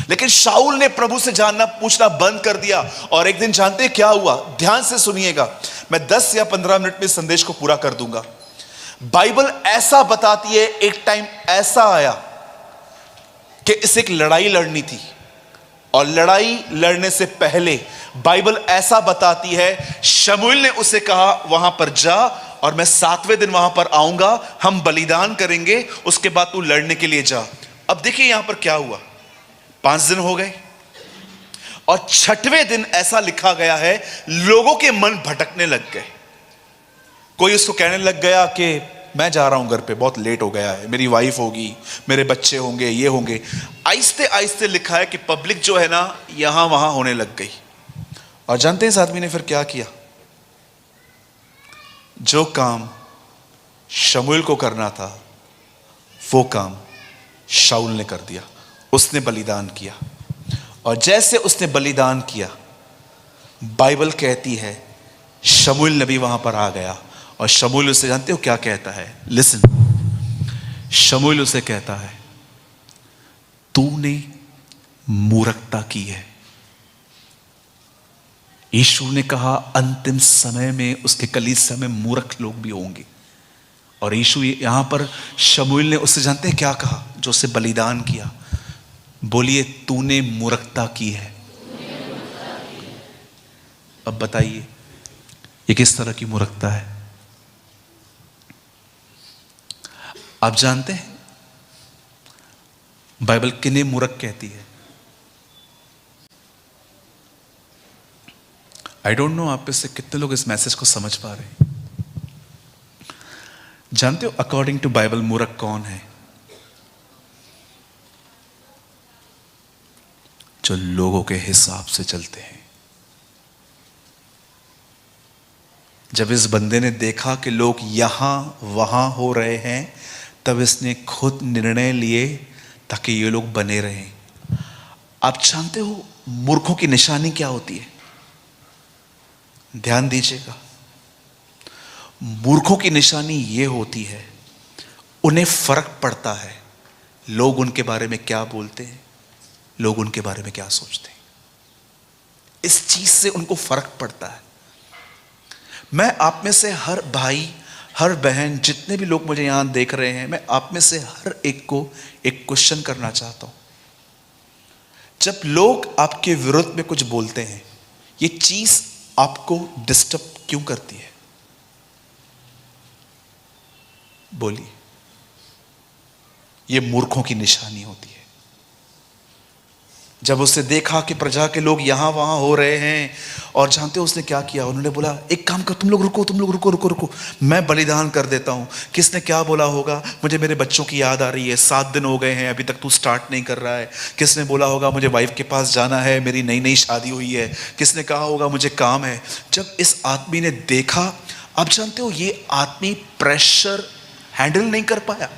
लेकिन शाऊल ने प्रभु से जानना पूछना बंद कर दिया। और एक दिन जानते क्या हुआ? ध्यान से सुनिएगा, मैं 10 या 15 मिनट में संदेश को पूरा कर दूंगा। बाइबल ऐसा बताती है, एक टाइम ऐसा आया कि इसे एक लड़ाई लड़नी थी, और लड़ाई लड़ने से पहले बाइबल ऐसा बताती है, शमूएल ने उसे कहा वहां पर जा और मैं 7वें दिन वहां पर आऊंगा, हम बलिदान करेंगे, उसके बाद तू लड़ने के लिए जा। अब देखिए यहां पर क्या हुआ, 5 दिन हो गए और 6वें दिन ऐसा लिखा गया है लोगों के मन भटकने लग गए। कोई उसको कहने लग गया कि मैं जा रहा हूं घर पे, बहुत लेट हो गया है, मेरी वाइफ होगी, मेरे बच्चे होंगे, ये होंगे। आहिस्ते आहिस्ते लिखा है कि पब्लिक जो है ना यहां वहां होने लग गई। और जानते हैं इस आदमी ने फिर क्या किया? जो काम शमूएल को करना था वो काम शाऊल ने कर दिया। उसने बलिदान किया, और जैसे उसने बलिदान किया, बाइबल कहती है शमूएल नबी वहां पर आ गया और शमूएल उसे जानते हो क्या कहता है? लिसन, शमूएल उसे कहता है तूने मूर्खता की है। यीशु ने कहा अंतिम समय में उसके कलीसिया में मूर्ख लोग भी होंगे, और यीशु यहां पर शमूएल ने उससे जानते हैं क्या कहा? जो उसे बलिदान किया, बोलिए तूने मूर्खता की है। अब बताइए ये किस तरह की मूर्खता है? आप जानते हैं बाइबल किन्हें मूर्ख कहती है? आई डोंट नो आप में से कितने लोग इस मैसेज को समझ पा रहे हैं। जानते हो अकॉर्डिंग टू बाइबल मूर्ख कौन है? जो लोगों के हिसाब से चलते हैं। जब इस बंदे ने देखा कि लोग यहां वहां हो रहे हैं, तब इसने खुद निर्णय लिए ताकि ये लोग बने रहें। आप जानते हो मूर्खों की निशानी क्या होती है? ध्यान दीजिएगा, मूर्खों की निशानी ये होती है, उन्हें फर्क पड़ता है लोग उनके बारे में क्या बोलते हैं, लोग उनके बारे में क्या सोचते हैं। इस चीज से उनको फर्क पड़ता है। मैं आप में से हर भाई, हर बहन, जितने भी लोग मुझे यहां देख रहे हैं, मैं आप में से हर एक को एक क्वेश्चन करना चाहता हूं। जब लोग आपके विरुद्ध में कुछ बोलते हैं, ये चीज आपको डिस्टर्ब क्यों करती है? बोलिए। ये मूर्खों की निशानी होती है। जब उसने देखा कि प्रजा के लोग यहां वहां हो रहे हैं, और जानते हो उसने क्या किया? उन्होंने बोला एक काम कर, तुम लोग रुको, रुको, मैं बलिदान कर देता हूं। किसने क्या बोला होगा? मुझे मेरे बच्चों की याद आ रही है, 7 दिन हो गए हैं, अभी तक तू स्टार्ट नहीं कर रहा है। किसने बोला होगा मुझे वाइफ के पास जाना है, मेरी नई नई शादी हुई है। किसने कहा होगा मुझे काम है। जब इस आदमी ने देखा, आप जानते हो ये आदमी प्रेशर हैंडल नहीं कर पाया।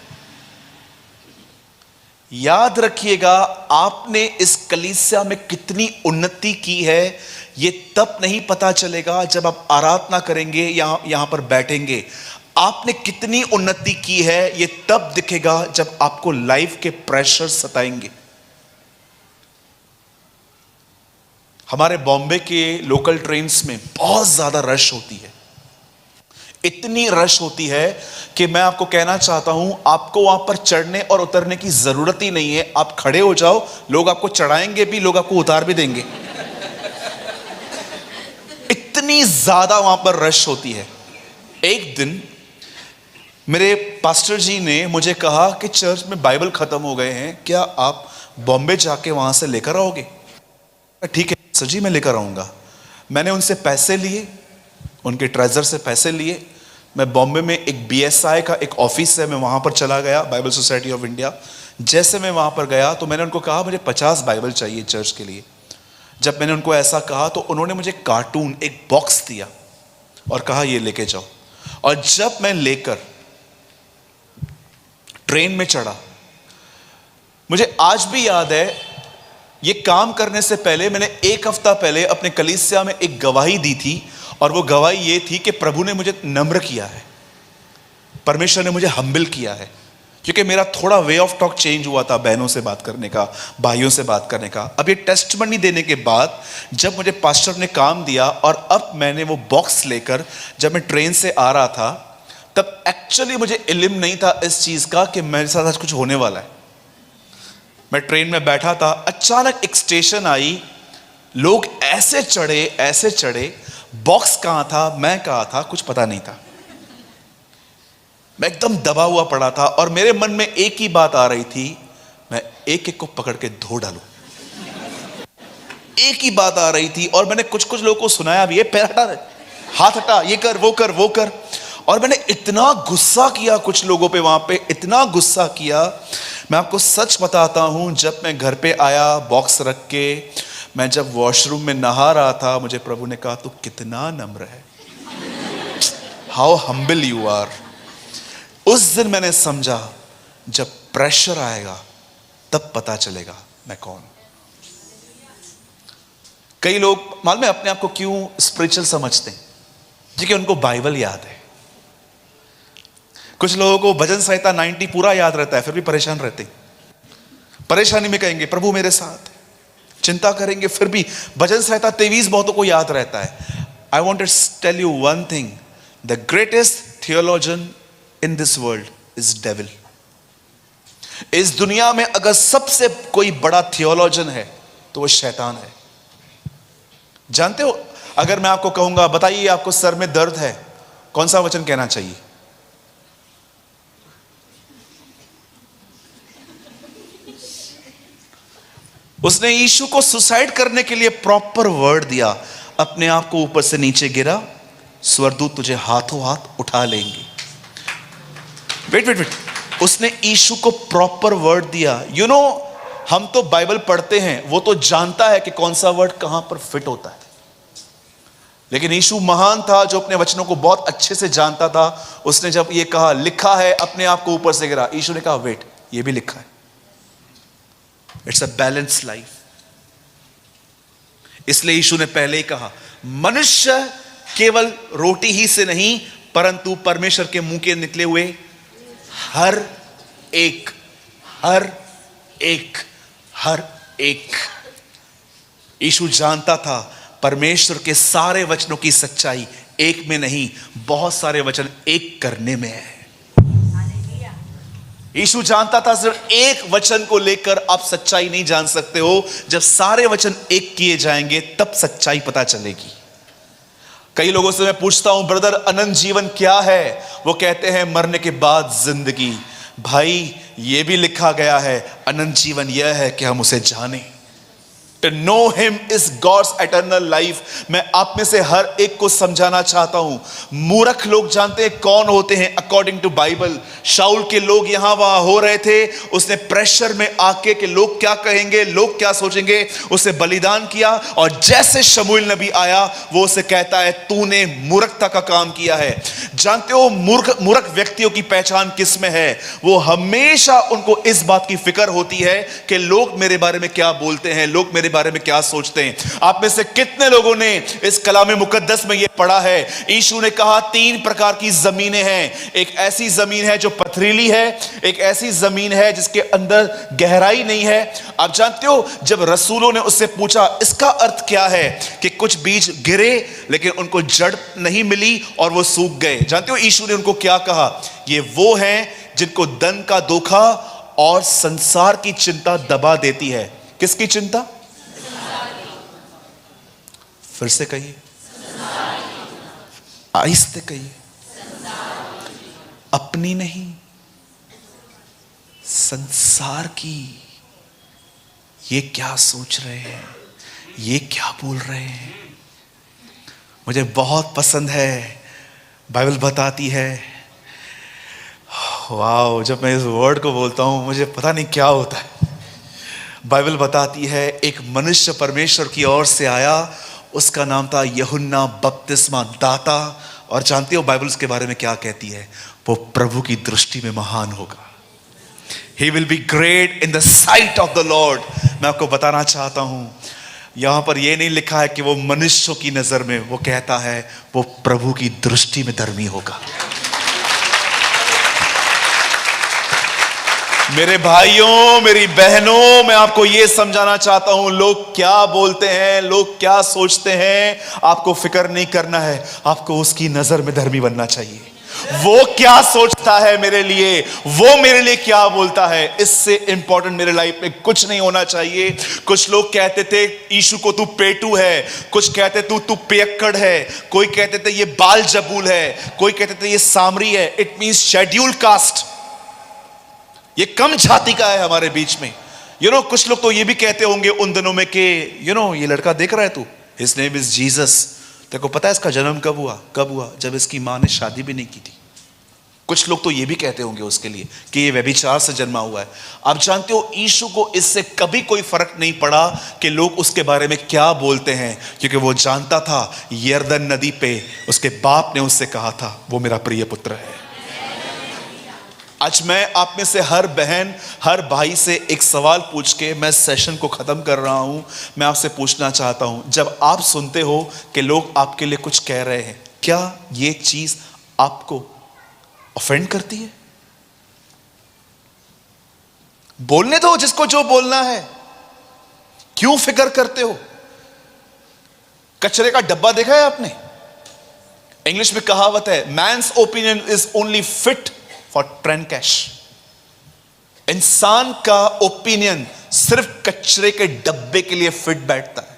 याद रखिएगा, आपने इस कलीसिया में कितनी उन्नति की है, ये तब नहीं पता चलेगा जब आप आराधना करेंगे, यहां पर बैठेंगे। आपने कितनी उन्नति की है ये तब दिखेगा जब आपको लाइफ के प्रेशर सताएंगे। हमारे बॉम्बे के लोकल ट्रेन्स में बहुत ज्यादा रश होती है। इतनी रश होती है कि मैं आपको कहना चाहता हूं, आपको वहां पर चढ़ने और उतरने की जरूरत ही नहीं है। आप खड़े हो जाओ, लोग आपको चढ़ाएंगे भी, लोग आपको उतार भी देंगे। इतनी ज्यादा वहां पर रश होती है। एक दिन मेरे पास्टर जी ने मुझे कहा कि चर्च में बाइबल खत्म हो गए हैं, क्या आप बॉम्बे जाके वहां से लेकर आओगे? ठीक है सर जी, मैं लेकर आऊंगा। मैंने उनसे पैसे लिए, उनके ट्रेजर से पैसे लिए। मैं बॉम्बे में एक BSI का एक ऑफिस है, मैं वहां पर चला गया, बाइबल सोसाइटी ऑफ इंडिया। जैसे मैं वहां पर गया तो मैंने उनको कहा मुझे 50 बाइबल चाहिए चर्च के लिए। जब मैंने उनको ऐसा कहा तो उन्होंने मुझे कार्टून, एक बॉक्स दिया और कहा ये लेके जाओ। और जब मैं लेकर ट्रेन में चढ़ा, मुझे आज भी याद है, ये काम करने से पहले मैंने 1 हफ्ता पहले अपने कलीसिया में एक गवाही दी थी, और वो गवाही ये थी कि प्रभु ने मुझे नम्र किया है, परमेश्वर ने मुझे हम्बल किया है। क्योंकि मेरा थोड़ा वे ऑफ टॉक चेंज हुआ था, बहनों से बात करने का, भाइयों से बात करने का। अब ये टेस्टमनी देने के बाद जब मुझे पास्टर ने काम दिया, और अब मैंने वो बॉक्स लेकर जब मैं ट्रेन से आ रहा था, तब एक्चुअली मुझे इल्म नहीं था इस चीज का कि मेरे साथ आज कुछ होने वाला है। मैं ट्रेन में बैठा था, अचानक एक स्टेशन आई, लोग ऐसे चढ़े, बॉक्स कहां था, मैं कहां था, कुछ पता नहीं था। मैं एकदम दबा हुआ पड़ा था, और मेरे मन में एक ही बात आ रही थी, मैं एक एक को पकड़ के धो डालूं। एक ही बात आ रही थी। और मैंने कुछ लोगों को सुनाया भी, ये पैर हटा, हाथ हटा, ये कर, वो कर। और मैंने इतना गुस्सा किया कुछ लोगों पे, वहां पे इतना गुस्सा किया। मैं आपको सच बताता हूं, जब मैं घर पे आया बॉक्स रख के, मैं जब वॉशरूम में नहा रहा था, मुझे प्रभु ने कहा तू कितना नम्र है, हाउ हम्बल यू आर। उस दिन मैंने समझा, जब प्रेशर आएगा तब पता चलेगा मैं कौन। कई लोग मालूम है अपने आप को क्यों स्पिरिचुअल समझते हैं? क्योंकि उनको बाइबल याद है। कुछ लोगों को भजन संहिता 90 पूरा याद रहता है, फिर भी परेशान रहते हैं। परेशानी में कहेंगे प्रभु मेरे साथ है, चिंता करेंगे, फिर भी भजन संहिता 23 बहुतों को याद रहता है। I want to tell you one thing, the greatest theologian in this world is devil. इस दुनिया में अगर सबसे कोई बड़ा थियोलॉजन है तो वो शैतान है। जानते हो, अगर मैं आपको कहूंगा बताइए आपको सर में दर्द है, कौन सा वचन कहना चाहिए? उसने यीशु को सुसाइड करने के लिए प्रॉपर वर्ड दिया, अपने आप को ऊपर से नीचे गिरा, स्वर्गदूत तुझे हाथों हाथ उठा लेंगे। वेट, उसने यीशु को प्रॉपर वर्ड दिया। यू नो, हम तो बाइबल पढ़ते हैं, वो तो जानता है कि कौन सा वर्ड कहां पर फिट होता है। लेकिन यीशु महान था जो अपने वचनों को बहुत अच्छे से जानता था। उसने जब ये कहा लिखा है, अपने आप को ऊपर से गिरा, यीशु ने कहा वेट, ये भी लिखा है। It's a balance life. इसलिए यीशु ने पहले ही कहा मनुष्य केवल रोटी ही से नहीं परंतु परमेश्वर के मुंह के निकले हुए हर एक यीशु जानता था परमेश्वर के सारे वचनों की सच्चाई एक में नहीं, बहुत सारे वचन एक करने में है। यीशु जानता था सिर्फ एक वचन को लेकर आप सच्चाई नहीं जान सकते हो, जब सारे वचन एक किए जाएंगे तब सच्चाई पता चलेगी। कई लोगों से मैं पूछता हूं ब्रदर अनंत जीवन क्या है, वो कहते हैं मरने के बाद जिंदगी। भाई ये भी लिखा गया है अनंत जीवन यह है कि हम उसे जानें। To know him is God's eternal life। मैं आप में से हर एक को समझाना चाहता हूं, मूर्ख लोग जानते हैं कौन होते हैं अकॉर्डिंग टू बाइबल। शाऊल के लोग यहां वहां हो रहे थे, उसने प्रेशर में आके कि लोग क्या कहेंगे, लोग क्या सोचेंगे, उसे बलिदान किया। और जैसे शमूएल नबी आया वो उसे कहता है तूने मूर्खता का काम किया है। जानते हो मूर्ख व्यक्तियों की पहचान किस में है? वो हमेशा उनको इस बात की फिक्र होती है कि लोग मेरे बारे में क्या बोलते हैं, लोग मेरे बारे में क्या सोचते हैं। आप में से कितने लोगों ने इस कलाम मुकद्दस में यह पढ़ा है? यीशु ने कहा 3 प्रकार की जमीनें हैं। एक ऐसी जमीन है जो पथरीली है, एक ऐसी जमीन है जिसके अंदर गहराई नहीं है। आप जानते हो जब रसूलों ने उससे पूछा इसका अर्थ क्या है, कि कुछ बीज गिरे लेकिन उनको जड़ नहीं मिली और वो सूख गए। जानते हो यीशु ने उनको क्या कहा? ये वो हैं जिनको धन का धोखा और संसार की चिंता दबा देती है। किसकी चिंता? फिर से कहिए, आहिस्ते कहिए, अपनी नहीं संसार की। ये क्या सोच रहे हैं, ये क्या बोल रहे हैं? मुझे बहुत पसंद है, बाइबल बताती है, वाह, जब मैं इस वर्ड को बोलता हूं मुझे पता नहीं क्या होता है। बाइबल बताती है एक मनुष्य परमेश्वर की ओर से आया, उसका नाम था यूहन्ना बपतिस्मा दाता। और जानते हो बाइबल उसके बारे में क्या कहती है? वो प्रभु की दृष्टि में महान होगा। He will be great in the sight of the Lord। मैं आपको बताना चाहता हूं, यहां पर यह नहीं लिखा है कि वो मनुष्यों की नजर में, वो कहता है वो प्रभु की दृष्टि में धर्मी होगा। मेरे भाइयों, मेरी बहनों, मैं आपको यह समझाना चाहता हूं, लोग क्या बोलते हैं, लोग क्या सोचते हैं, आपको फिक्र नहीं करना है। आपको उसकी नजर में धर्मी बनना चाहिए। वो क्या सोचता है मेरे लिए, वो मेरे लिए क्या बोलता है, इससे इंपॉर्टेंट मेरे लाइफ में कुछ नहीं होना चाहिए। कुछ लोग कहते थे यीशु को तू पेटू है, कुछ कहते तू पियक्कड़ है, कोई कहते थे ये बाल जबूल है, कोई कहते थे ये सामरी है। इट मींस शेड्यूल्ड कास्ट, ये कम जाति का है हमारे बीच में। कुछ लोग तो ये भी कहते होंगे उन दिनों में कि ये लड़का देख रहा है तू, हिज नेम इज जीसस। तेरे को पता है इसका जन्म कब हुआ? कब हुआ? जब इसकी मां ने शादी भी नहीं की थी। कुछ लोग तो ये भी कहते होंगे उसके लिए कि ये व्यभिचार से जन्मा हुआ है। आप जानते हो यीशु को इससे कभी कोई फर्क नहीं पड़ा कि लोग उसके बारे में क्या बोलते हैं, क्योंकि वो जानता था यरदन नदी पे उसके बाप ने उससे कहा था वो मेरा प्रिय पुत्र है। आज मैं आप में से हर बहन, हर भाई से एक सवाल पूछ के मैं सेशन को खत्म कर रहा हूं। मैं आपसे पूछना चाहता हूं, जब आप सुनते हो कि लोग आपके लिए कुछ कह रहे हैं, क्या ये चीज आपको ऑफेंड करती है? बोलने दो जिसको जो बोलना है, क्यों फिक्र करते हो? कचरे का डब्बा देखा है आपने? इंग्लिश में कहावत है, man's opinion is only fit for trend cash. इंसान का ओपिनियन सिर्फ कचरे के डब्बे के लिए फिट बैठता है।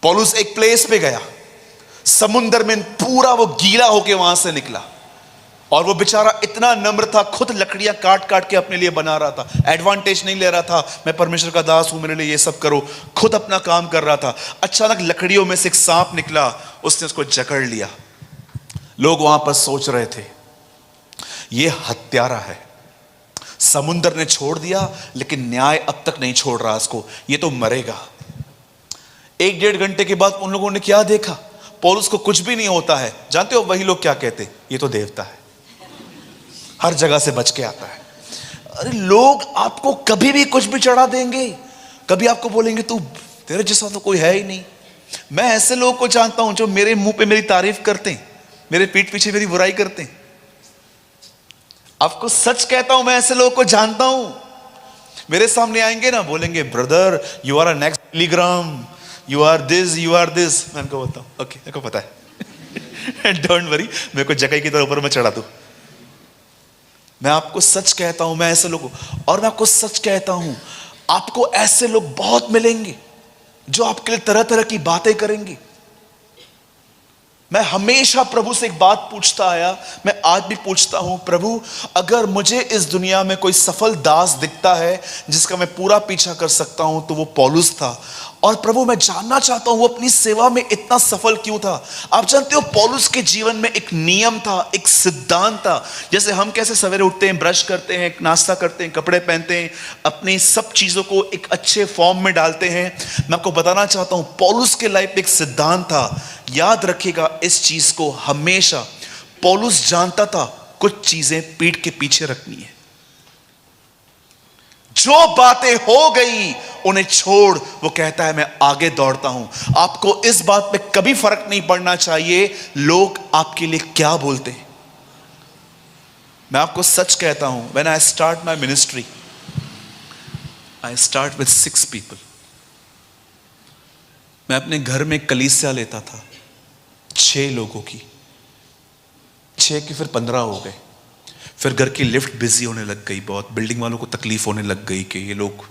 पौलुस एक प्लेस पे गया, समुद्र में पूरा वो गीला होके वहां से निकला, और वो बेचारा इतना नम्र था, खुद लकड़ियां काट काट के अपने लिए बना रहा था, एडवांटेज नहीं ले रहा था, मैं परमेश्वर का दास हूं मेरे लिए ये सब करो, खुद अपना काम कर रहा था। अचानक लकड़ियों में से एक सांप निकला, उसने उसको जकड़ लिया। लोग वहां पर सोच रहे थे ये हत्यारा है, समुंदर ने छोड़ दिया, लेकिन न्याय अब तक नहीं छोड़ रहा इसको, ये तो मरेगा। 1-1.5 घंटे के बाद उन लोगों ने क्या देखा? पौलुस को कुछ भी नहीं होता है। जानते हो वही लोग क्या कहते? ये तो देवता है, हर जगह से बच के आता है। अरे लोग आपको कभी भी कुछ भी चढ़ा देंगे, कभी आपको बोलेंगे तू तेरे जैसा तो कोई है ही नहीं। मैं ऐसे लोगों को जानता हूं जो मेरे मुंह पे मेरी तारीफ करते हैं, मेरे पीठ पीछे मेरी बुराई करते हैं। आपको सच कहता हूं, मैं ऐसे लोगों को जानता हूं। मेरे सामने आएंगे ना, बोलेंगे brother you are a next milligram, you are this, you are this. मैं उनको बोलता हूं ओके, मेरे को पता है डोंट वरी, मेरे को जगह की तरह ऊपर मैं चढ़ा दूं। मैं आपको सच कहता हूं, मैं ऐसे लोगों, और मैं आपको सच कहता हूं, आपको ऐसे लोग बहुत मिलेंगे जो आपके लिए तरह तरह की बातें करेंगे। मैं हमेशा प्रभु से एक बात पूछता आया, मैं आज भी पूछता हूं, प्रभु अगर मुझे इस दुनिया में कोई सफल दास दिखता है जिसका मैं पूरा पीछा कर सकता हूं तो वो पौलुस था। और प्रभु मैं जानना चाहता हूं वो अपनी सेवा में इतना सफल क्यों था। आप जानते हो पौलुस के जीवन में एक नियम था, एक सिद्धांत था। जैसे हम कैसे सवेरे उठते हैं, ब्रश करते हैं, नाश्ता करते हैं, कपड़े पहनते हैं, अपनी सब चीजों को एक अच्छे फॉर्म में डालते हैं, मैं आपको बताना चाहता हूं पौलुस के लाइफ में एक सिद्धांत था। याद रखिएगा इस चीज को हमेशा। पौलुस जानता था कुछ चीजें पीठ के पीछे रखनी है। जो बातें हो गई उन्हें छोड़, वो कहता है मैं आगे दौड़ता हूं। आपको इस बात पे कभी फर्क नहीं पड़ना चाहिए लोग आपके लिए क्या बोलते हैं। मैं आपको सच कहता हूं, when I start my ministry I start with 6 people. मैं अपने घर में कलीसिया लेता था 6 लोगों की, 6 की फिर 15 हो गए। फिर घर की लिफ्ट बिजी होने लग गई, बहुत बिल्डिंग वालों को तकलीफ होने लग गई कि ये लोग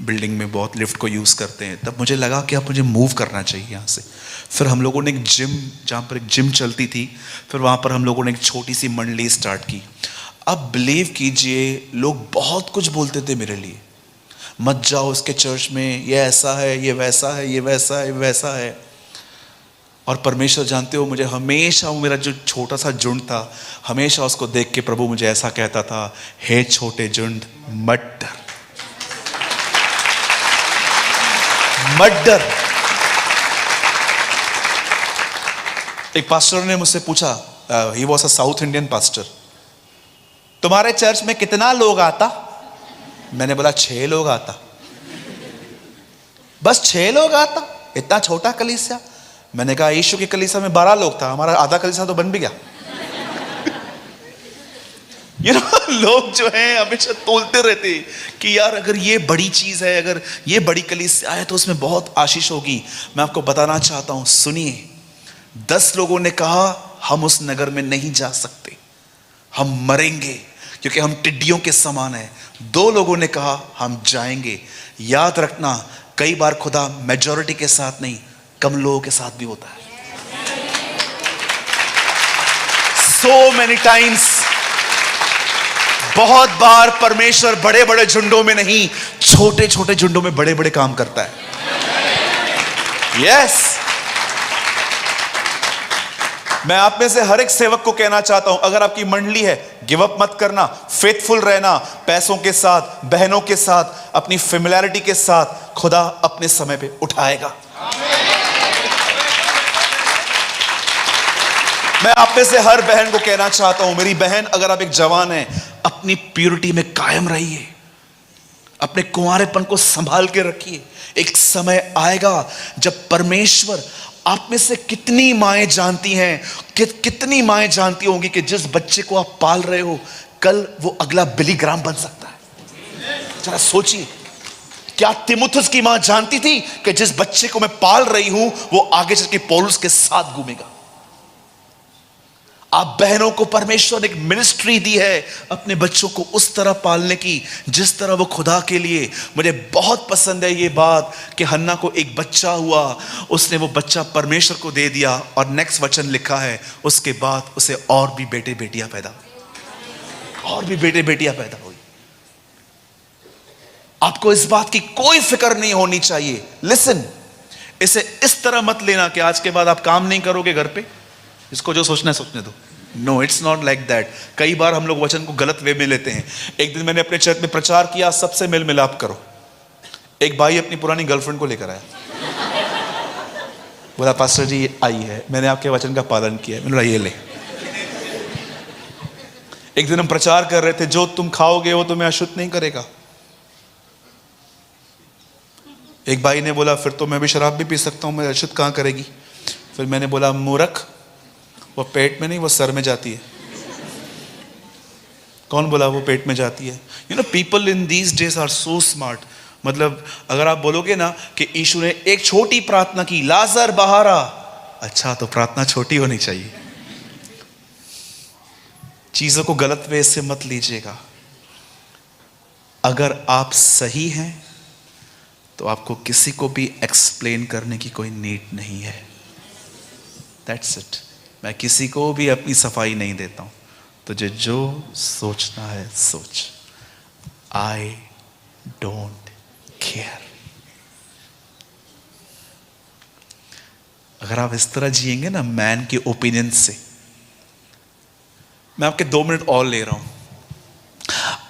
बिल्डिंग में बहुत लिफ्ट को यूज़ करते हैं। तब मुझे लगा कि अब मुझे मूव करना चाहिए यहाँ से। फिर हम लोगों ने एक जिम, जहाँ पर एक जिम चलती थी, फिर वहाँ पर हम लोगों ने एक छोटी सी मंडली स्टार्ट की। अब बिलीव कीजिए लोग बहुत कुछ बोलते थे मेरे लिए, मत जाओ उसके चर्च में, ये ऐसा है, ये वैसा है, ये वैसा है, वैसा है। और परमेश्वर जानते हो मुझे हमेशा, वो मेरा जो छोटा सा झुंड था, हमेशा उसको देख के प्रभु मुझे ऐसा कहता था, हे छोटे झुंड मत डर, मत डर। एक पास्टर ने मुझसे पूछा, he was a south Indian pastor, तुम्हारे चर्च में कितना लोग आता? मैंने बोला 6 लोग आता। बस 6 लोग आता? इतना छोटा कलीसिया? मैंने कहा यीशु के कलीसिया में 12 लोग था, हमारा आधा कलीसिया तो बन भी गया। लोग जो हैं हमेशा तोलते रहते कि यार अगर ये बड़ी चीज है, अगर ये बड़ी कलीसिया है तो उसमें बहुत आशीष होगी। मैं आपको बताना चाहता हूं, सुनिए, 10 लोगों ने कहा हम उस नगर में नहीं जा सकते, हम मरेंगे क्योंकि हम टिड्डियों के समान हैं। 2 लोगों ने कहा हम जाएंगे। याद रखना, कई बार खुदा मेजॉरिटी के साथ नहीं, कम लोगों के साथ भी होता है। So many times, बहुत बार परमेश्वर बड़े बड़े झुंडों में नहीं, छोटे छोटे झुंडों में बड़े बड़े काम करता है। यस, मैं आप में से हर एक सेवक को कहना चाहता हूं, अगर आपकी मंडली है, गिव अप मत करना, फेथफुल रहना, पैसों के साथ, बहनों के साथ, अपनी फेमिलियरिटी के साथ, खुदा अपने समय पे उठाएगा। मैं आप में से हर बहन को कहना चाहता हूं, मेरी बहन अगर आप एक जवान हैं, अपनी प्यूरिटी में कायम रहिए, अपने कुंवारेपन को संभाल के रखिए। एक समय आएगा जब परमेश्वर, आप में से कितनी माएं जानती हैं, कितनी माएं जानती होंगी कि जिस बच्चे को आप पाल रहे हो कल वो अगला बिली ग्राम बन सकता है। जरा सोचिए, क्या तिमुथियुस की मां जानती थी कि जिस बच्चे को मैं पाल रही हूं वो आगे चल के पौलुस के साथ घूमेगा? आप बहनों को परमेश्वर ने एक मिनिस्ट्री दी है अपने बच्चों को उस तरह पालने की जिस तरह वो खुदा के लिए। मुझे बहुत पसंद है ये बात कि हन्ना को एक बच्चा हुआ, उसने वो बच्चा परमेश्वर को दे दिया, और नेक्स्ट वचन लिखा है उसके बाद उसे और भी बेटे बेटियां पैदा हुई, और भी बेटे बेटियां पैदा हुई। आपको इस बात की कोई फिक्र नहीं होनी चाहिए। लिसन, इसे इस तरह मत लेना कि आज के बाद आप काम नहीं करोगे घर पे, इसको जो सोचना है सोचने दो। No, it's not like that. कई बार हम लोग वचन को गलत वे में लेते हैं। एक दिन मैंने अपने चर्च में प्रचार किया, सबसे मेल मिलाप करो। एक भाई अपनी पुरानी गर्लफ्रेंड को लेकर आया, बोला पास्टर जी आई है, मैंने आपके वचन का पालन किया है। मैंने बोला ये ले। एक दिन हम प्रचार कर रहे थे, जो तुम खाओगे वो तुम्हें अशुद्ध नहीं करेगा। एक भाई ने बोला फिर तो मैं भी शराब भी पी सकता हूं, मैं अशुद्ध कहां करेगी। फिर मैंने बोला मूर्ख, वो पेट में नहीं वो सर में जाती है। कौन बोला वो पेट में जाती है? You know people in these days are so smart. मतलब अगर आप बोलोगे ना कि यीशु ने एक छोटी प्रार्थना की, लाजर बाहर आ, अच्छा तो प्रार्थना छोटी होनी चाहिए। चीजों को गलत वे से मत लीजिएगा। अगर आप सही हैं तो आपको किसी को भी एक्सप्लेन करने की कोई नीड नहीं है। That's it. मैं किसी को भी अपनी सफाई नहीं देता हूं। तुझे जो सोचना है सोच, आई डोंट केयर। अगर आप इस तरह जिएंगे ना मैन के ओपिनियन से, मैं आपके 2 मिनट और ले रहा हूं।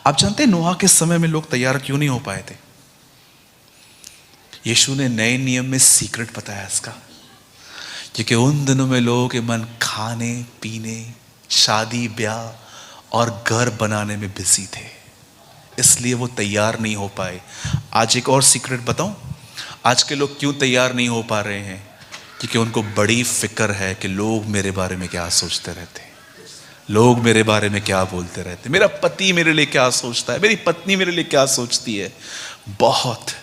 आप जानते हैं नोहा के समय में लोग तैयार क्यों नहीं हो पाए थे? यीशु ने नए नियम में सीक्रेट बताया इसका, क्योंकि उन दिनों में लोगों के मन खाने पीने, शादी ब्याह और घर बनाने में बिजी थे, इसलिए वो तैयार नहीं हो पाए। आज एक और सीक्रेट बताऊं, आज के लोग क्यों तैयार नहीं हो पा रहे हैं? क्योंकि उनको बड़ी फिक्र है कि लोग मेरे बारे में क्या सोचते रहते हैं, लोग मेरे बारे में क्या बोलते रहते, मेरा पति मेरे लिए क्या सोचता है, मेरी पत्नी मेरे लिए क्या सोचती है। बहुत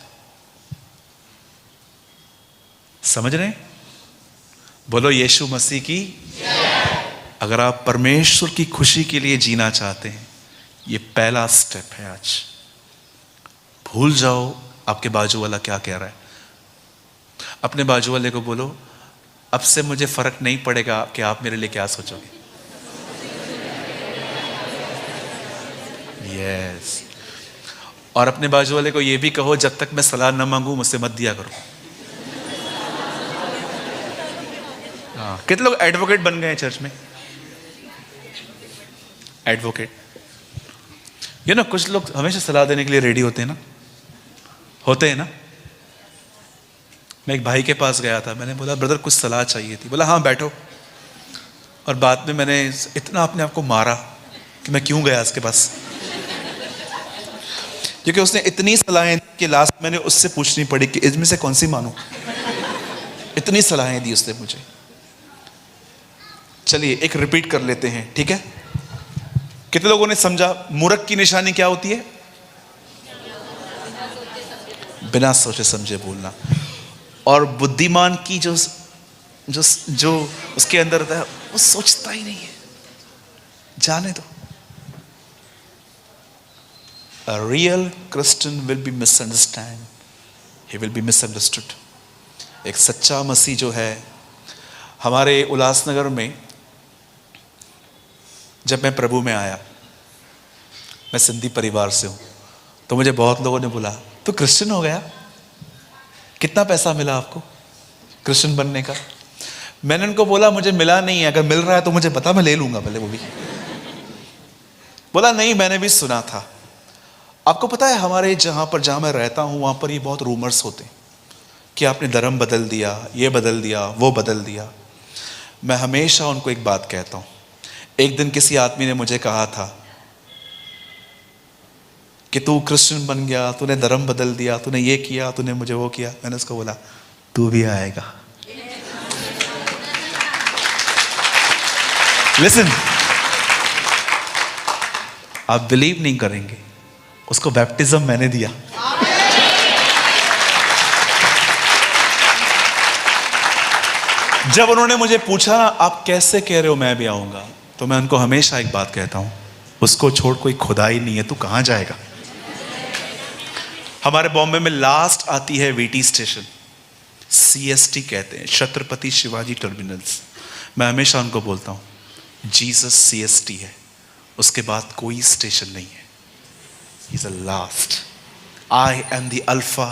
समझ रहे हैं? बोलो यीशु मसीह की। अगर आप परमेश्वर की खुशी के लिए जीना चाहते हैं, ये पहला स्टेप है। आज भूल जाओ आपके बाजू वाला क्या कह रहा है। अपने बाजू वाले को बोलो, अब से मुझे फर्क नहीं पड़ेगा कि आप मेरे लिए क्या सोचोगे। यस। और अपने बाजू वाले को यह भी कहो, जब तक मैं सलाह न मांगू मुझसे मत दिया करो। हाँ, कितने लोग एडवोकेट बन गए हैं चर्च में? एडवोकेट, ये ना कुछ लोग हमेशा सलाह देने के लिए रेडी होते हैं ना, होते हैं ना। मैं एक भाई के पास गया था, मैंने बोला ब्रदर कुछ सलाह चाहिए थी। बोला हाँ बैठो। और बाद में मैंने इतना अपने आप को मारा कि मैं क्यों गया उसके पास, क्योंकि उसने इतनी सलाहें दी कि लास्ट मैंने उससे पूछनी पड़ी कि इसमें से कौन सी मानूं। इतनी सलाहें दी उसने मुझे। चलिए एक रिपीट कर लेते हैं, ठीक है? कितने लोगों ने समझा मूर्ख की निशानी क्या होती है? बिना सोचे समझे बोलना। और बुद्धिमान की जो जो जो उसके अंदर रहता है वो सोचता ही नहीं है, जाने दो। A real Christian will be misunderstood. He will be misunderstood. एक सच्चा मसीह जो है, हमारे उल्लासनगर में जब मैं प्रभु में आया, मैं सिंधी परिवार से हूं, तो मुझे बहुत लोगों ने बोला तू क्रिश्चियन हो गया, कितना पैसा मिला आपको क्रिश्चियन बनने का? मैंने उनको बोला मुझे मिला नहीं है, अगर मिल रहा है तो मुझे बता, मैं ले लूंगा भले वो भी। बोला नहीं मैंने भी सुना था। आपको पता है हमारे जहां मैं रहता हूं वहां पर ये बहुत रूमर्स होते हैं कि आपने धर्म बदल दिया, ये बदल दिया, वो बदल दिया। मैं हमेशा उनको एक बात कहता हूं। एक दिन किसी आदमी ने मुझे कहा था कि तू क्रिश्चियन बन गया, तूने धर्म बदल दिया, तूने ये किया, तूने मुझे वो किया। मैंने उसको बोला तू भी आएगा। लिसन, आप बिलीव नहीं करेंगे, उसको बैप्टिज्म मैंने दिया। जब उन्होंने मुझे पूछा आप कैसे कह रहे हो मैं भी आऊंगा, तो मैं उनको हमेशा एक बात कहता हूं, उसको छोड़ कोई खुदा ही नहीं है, तू कहां जाएगा? हमारे बॉम्बे में लास्ट आती है वीटी स्टेशन, CST कहते हैं, छत्रपति शिवाजी टर्मिनल्स। मैं हमेशा उनको बोलता हूं जीसस CST है, उसके बाद कोई स्टेशन नहीं है। He is the last. I am the Alpha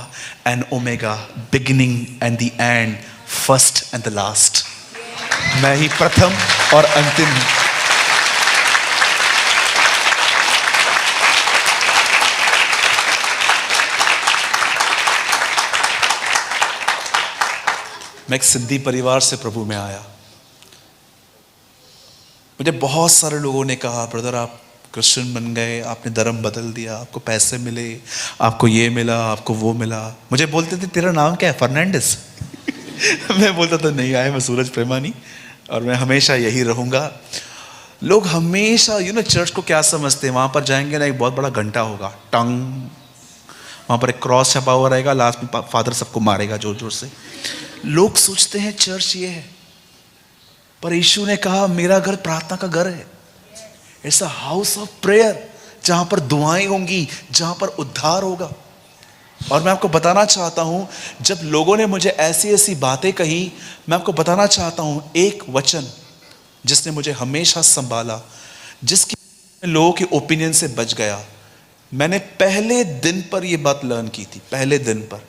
and Omega, beginning and the end, first and the last. मैं ही प्रथम और अंतिम हूं। मैं एक सिद्धि परिवार से प्रभु में आया। मुझे बहुत सारे लोगों ने कहा, ब्रदर आप क्रिश्चियन बन गए, आपने धर्म बदल दिया, आपको पैसे मिले, आपको ये मिला, आपको वो मिला। मुझे बोलते थे तेरा नाम क्या है, फर्नांडिस? मैं बोलता था नहीं, आए मैं सूरज प्रेमानी और मैं हमेशा यही रहूँगा। लोग हमेशा चर्च को क्या समझते हैं, वहाँ पर जाएंगे ना, एक बहुत बड़ा घंटा होगा, टंग, वहाँ पर एक क्रॉस छपा हुआ रहेगा, लास्ट में फादर सबको मारेगा जोर जोर से। लोग सोचते हैं चर्च ये है, पर यीशु ने कहा मेरा घर प्रार्थना का घर है। It's a house of prayer, जहाँ पर दुआएं होंगी, जहाँ पर उद्धार होगा। और मैं आपको बताना चाहता हूँ, जब लोगों ने मुझे ऐसी ऐसी बातें कही, मैं आपको बताना चाहता हूँ एक वचन जिसने मुझे हमेशा संभाला, जिसकी लोगों के ओपिनियन से बच गया। मैंने पहले दिन पर यह बात लर्न की थी, पहले दिन पर,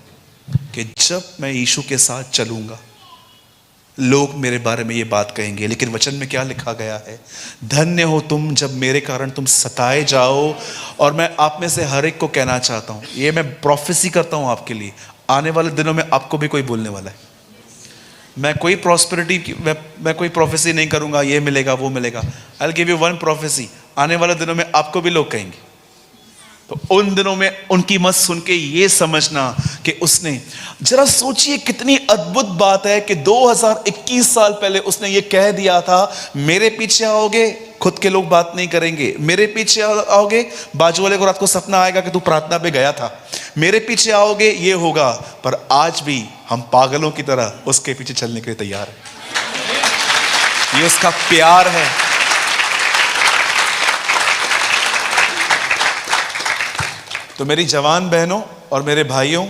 कि जब मैं यीशु के साथ चलूंगा लोग मेरे बारे में ये बात कहेंगे। लेकिन वचन में क्या लिखा गया है, धन्य हो तुम जब मेरे कारण तुम सताए जाओ। और मैं आप में से हर एक को कहना चाहता हूं, ये मैं प्रोफेसी करता हूं आपके लिए, आने वाले दिनों में आपको भी कोई बोलने वाला है। मैं कोई प्रॉस्पेरिटी की मैं कोई प्रोफेसी नहीं करूंगा, ये मिलेगा वो मिलेगा। I will give you one prophecy, आने वाले दिनों में आपको भी लोग कहेंगे। तो उन दिनों में उनकी मत सुन के ये समझना कि उसने, जरा सोचिए कितनी अद्भुत बात है कि 2021 साल पहले उसने ये कह दिया था, मेरे पीछे आओगे खुद के लोग बात नहीं करेंगे, मेरे पीछे आओगे बाजू वाले को रात को सपना आएगा कि तू प्रार्थना पे गया था, मेरे पीछे आओगे ये होगा। पर आज भी हम पागलों की तरह उसके पीछे चलने के लिए तैयार हैं। ये उसका प्यार है। तो मेरी जवान बहनों और मेरे भाइयों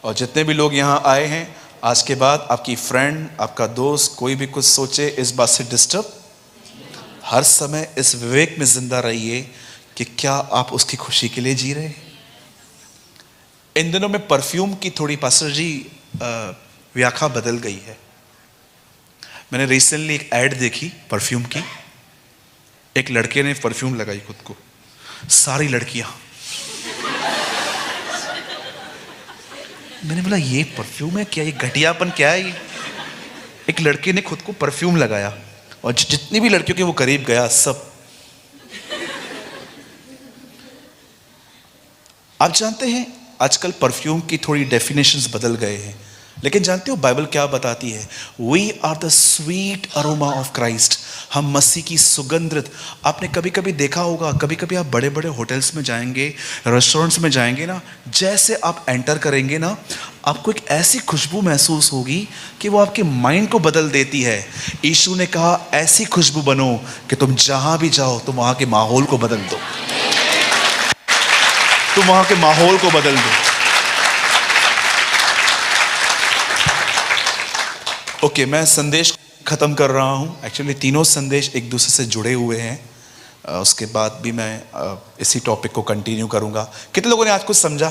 और जितने भी लोग यहाँ आए हैं, आज के बाद आपकी फ्रेंड, आपका दोस्त, कोई भी कुछ सोचे, इस बात से डिस्टर्ब, हर समय इस विवेक में जिंदा रहिए कि क्या आप उसकी खुशी के लिए जी रहे हैं। इन दिनों में परफ्यूम की थोड़ी पास्टर जी व्याख्या बदल गई है। मैंने रिसेंटली एक ऐड देखी परफ्यूम की, एक लड़के ने परफ्यूम लगाई खुद को, सारी लड़कियां। मैंने बोला ये परफ्यूम है क्या, ये घटियापन क्या है ये। एक लड़के ने खुद को परफ्यूम लगाया और जितनी भी लड़कियों के वो करीब गया सब। आप जानते हैं आजकल परफ्यूम की थोड़ी डेफिनेशंस बदल गए हैं, लेकिन जानते हो बाइबल क्या बताती है, we are the sweet aroma of Christ, हम मसीह की सुगंधित। आपने कभी कभी देखा होगा, कभी कभी आप बड़े बड़े होटल्स में जाएंगे, रेस्टोरेंट्स में जाएंगे ना, जैसे आप एंटर करेंगे ना, आपको एक ऐसी खुशबू महसूस होगी कि वो आपके माइंड को बदल देती है। यीशु ने कहा ऐसी खुशबू बनो कि तुम जहां भी जाओ तुम वहां के माहौल को बदल दो, तुम वहां के माहौल को बदल दो। ओके, मैं संदेश खत्म कर रहा हूं। एक्चुअली तीनों संदेश एक दूसरे से जुड़े हुए हैं। उसके बाद भी मैं इसी टॉपिक को कंटिन्यू करूंगा। कितने लोगों ने आज कुछ समझा?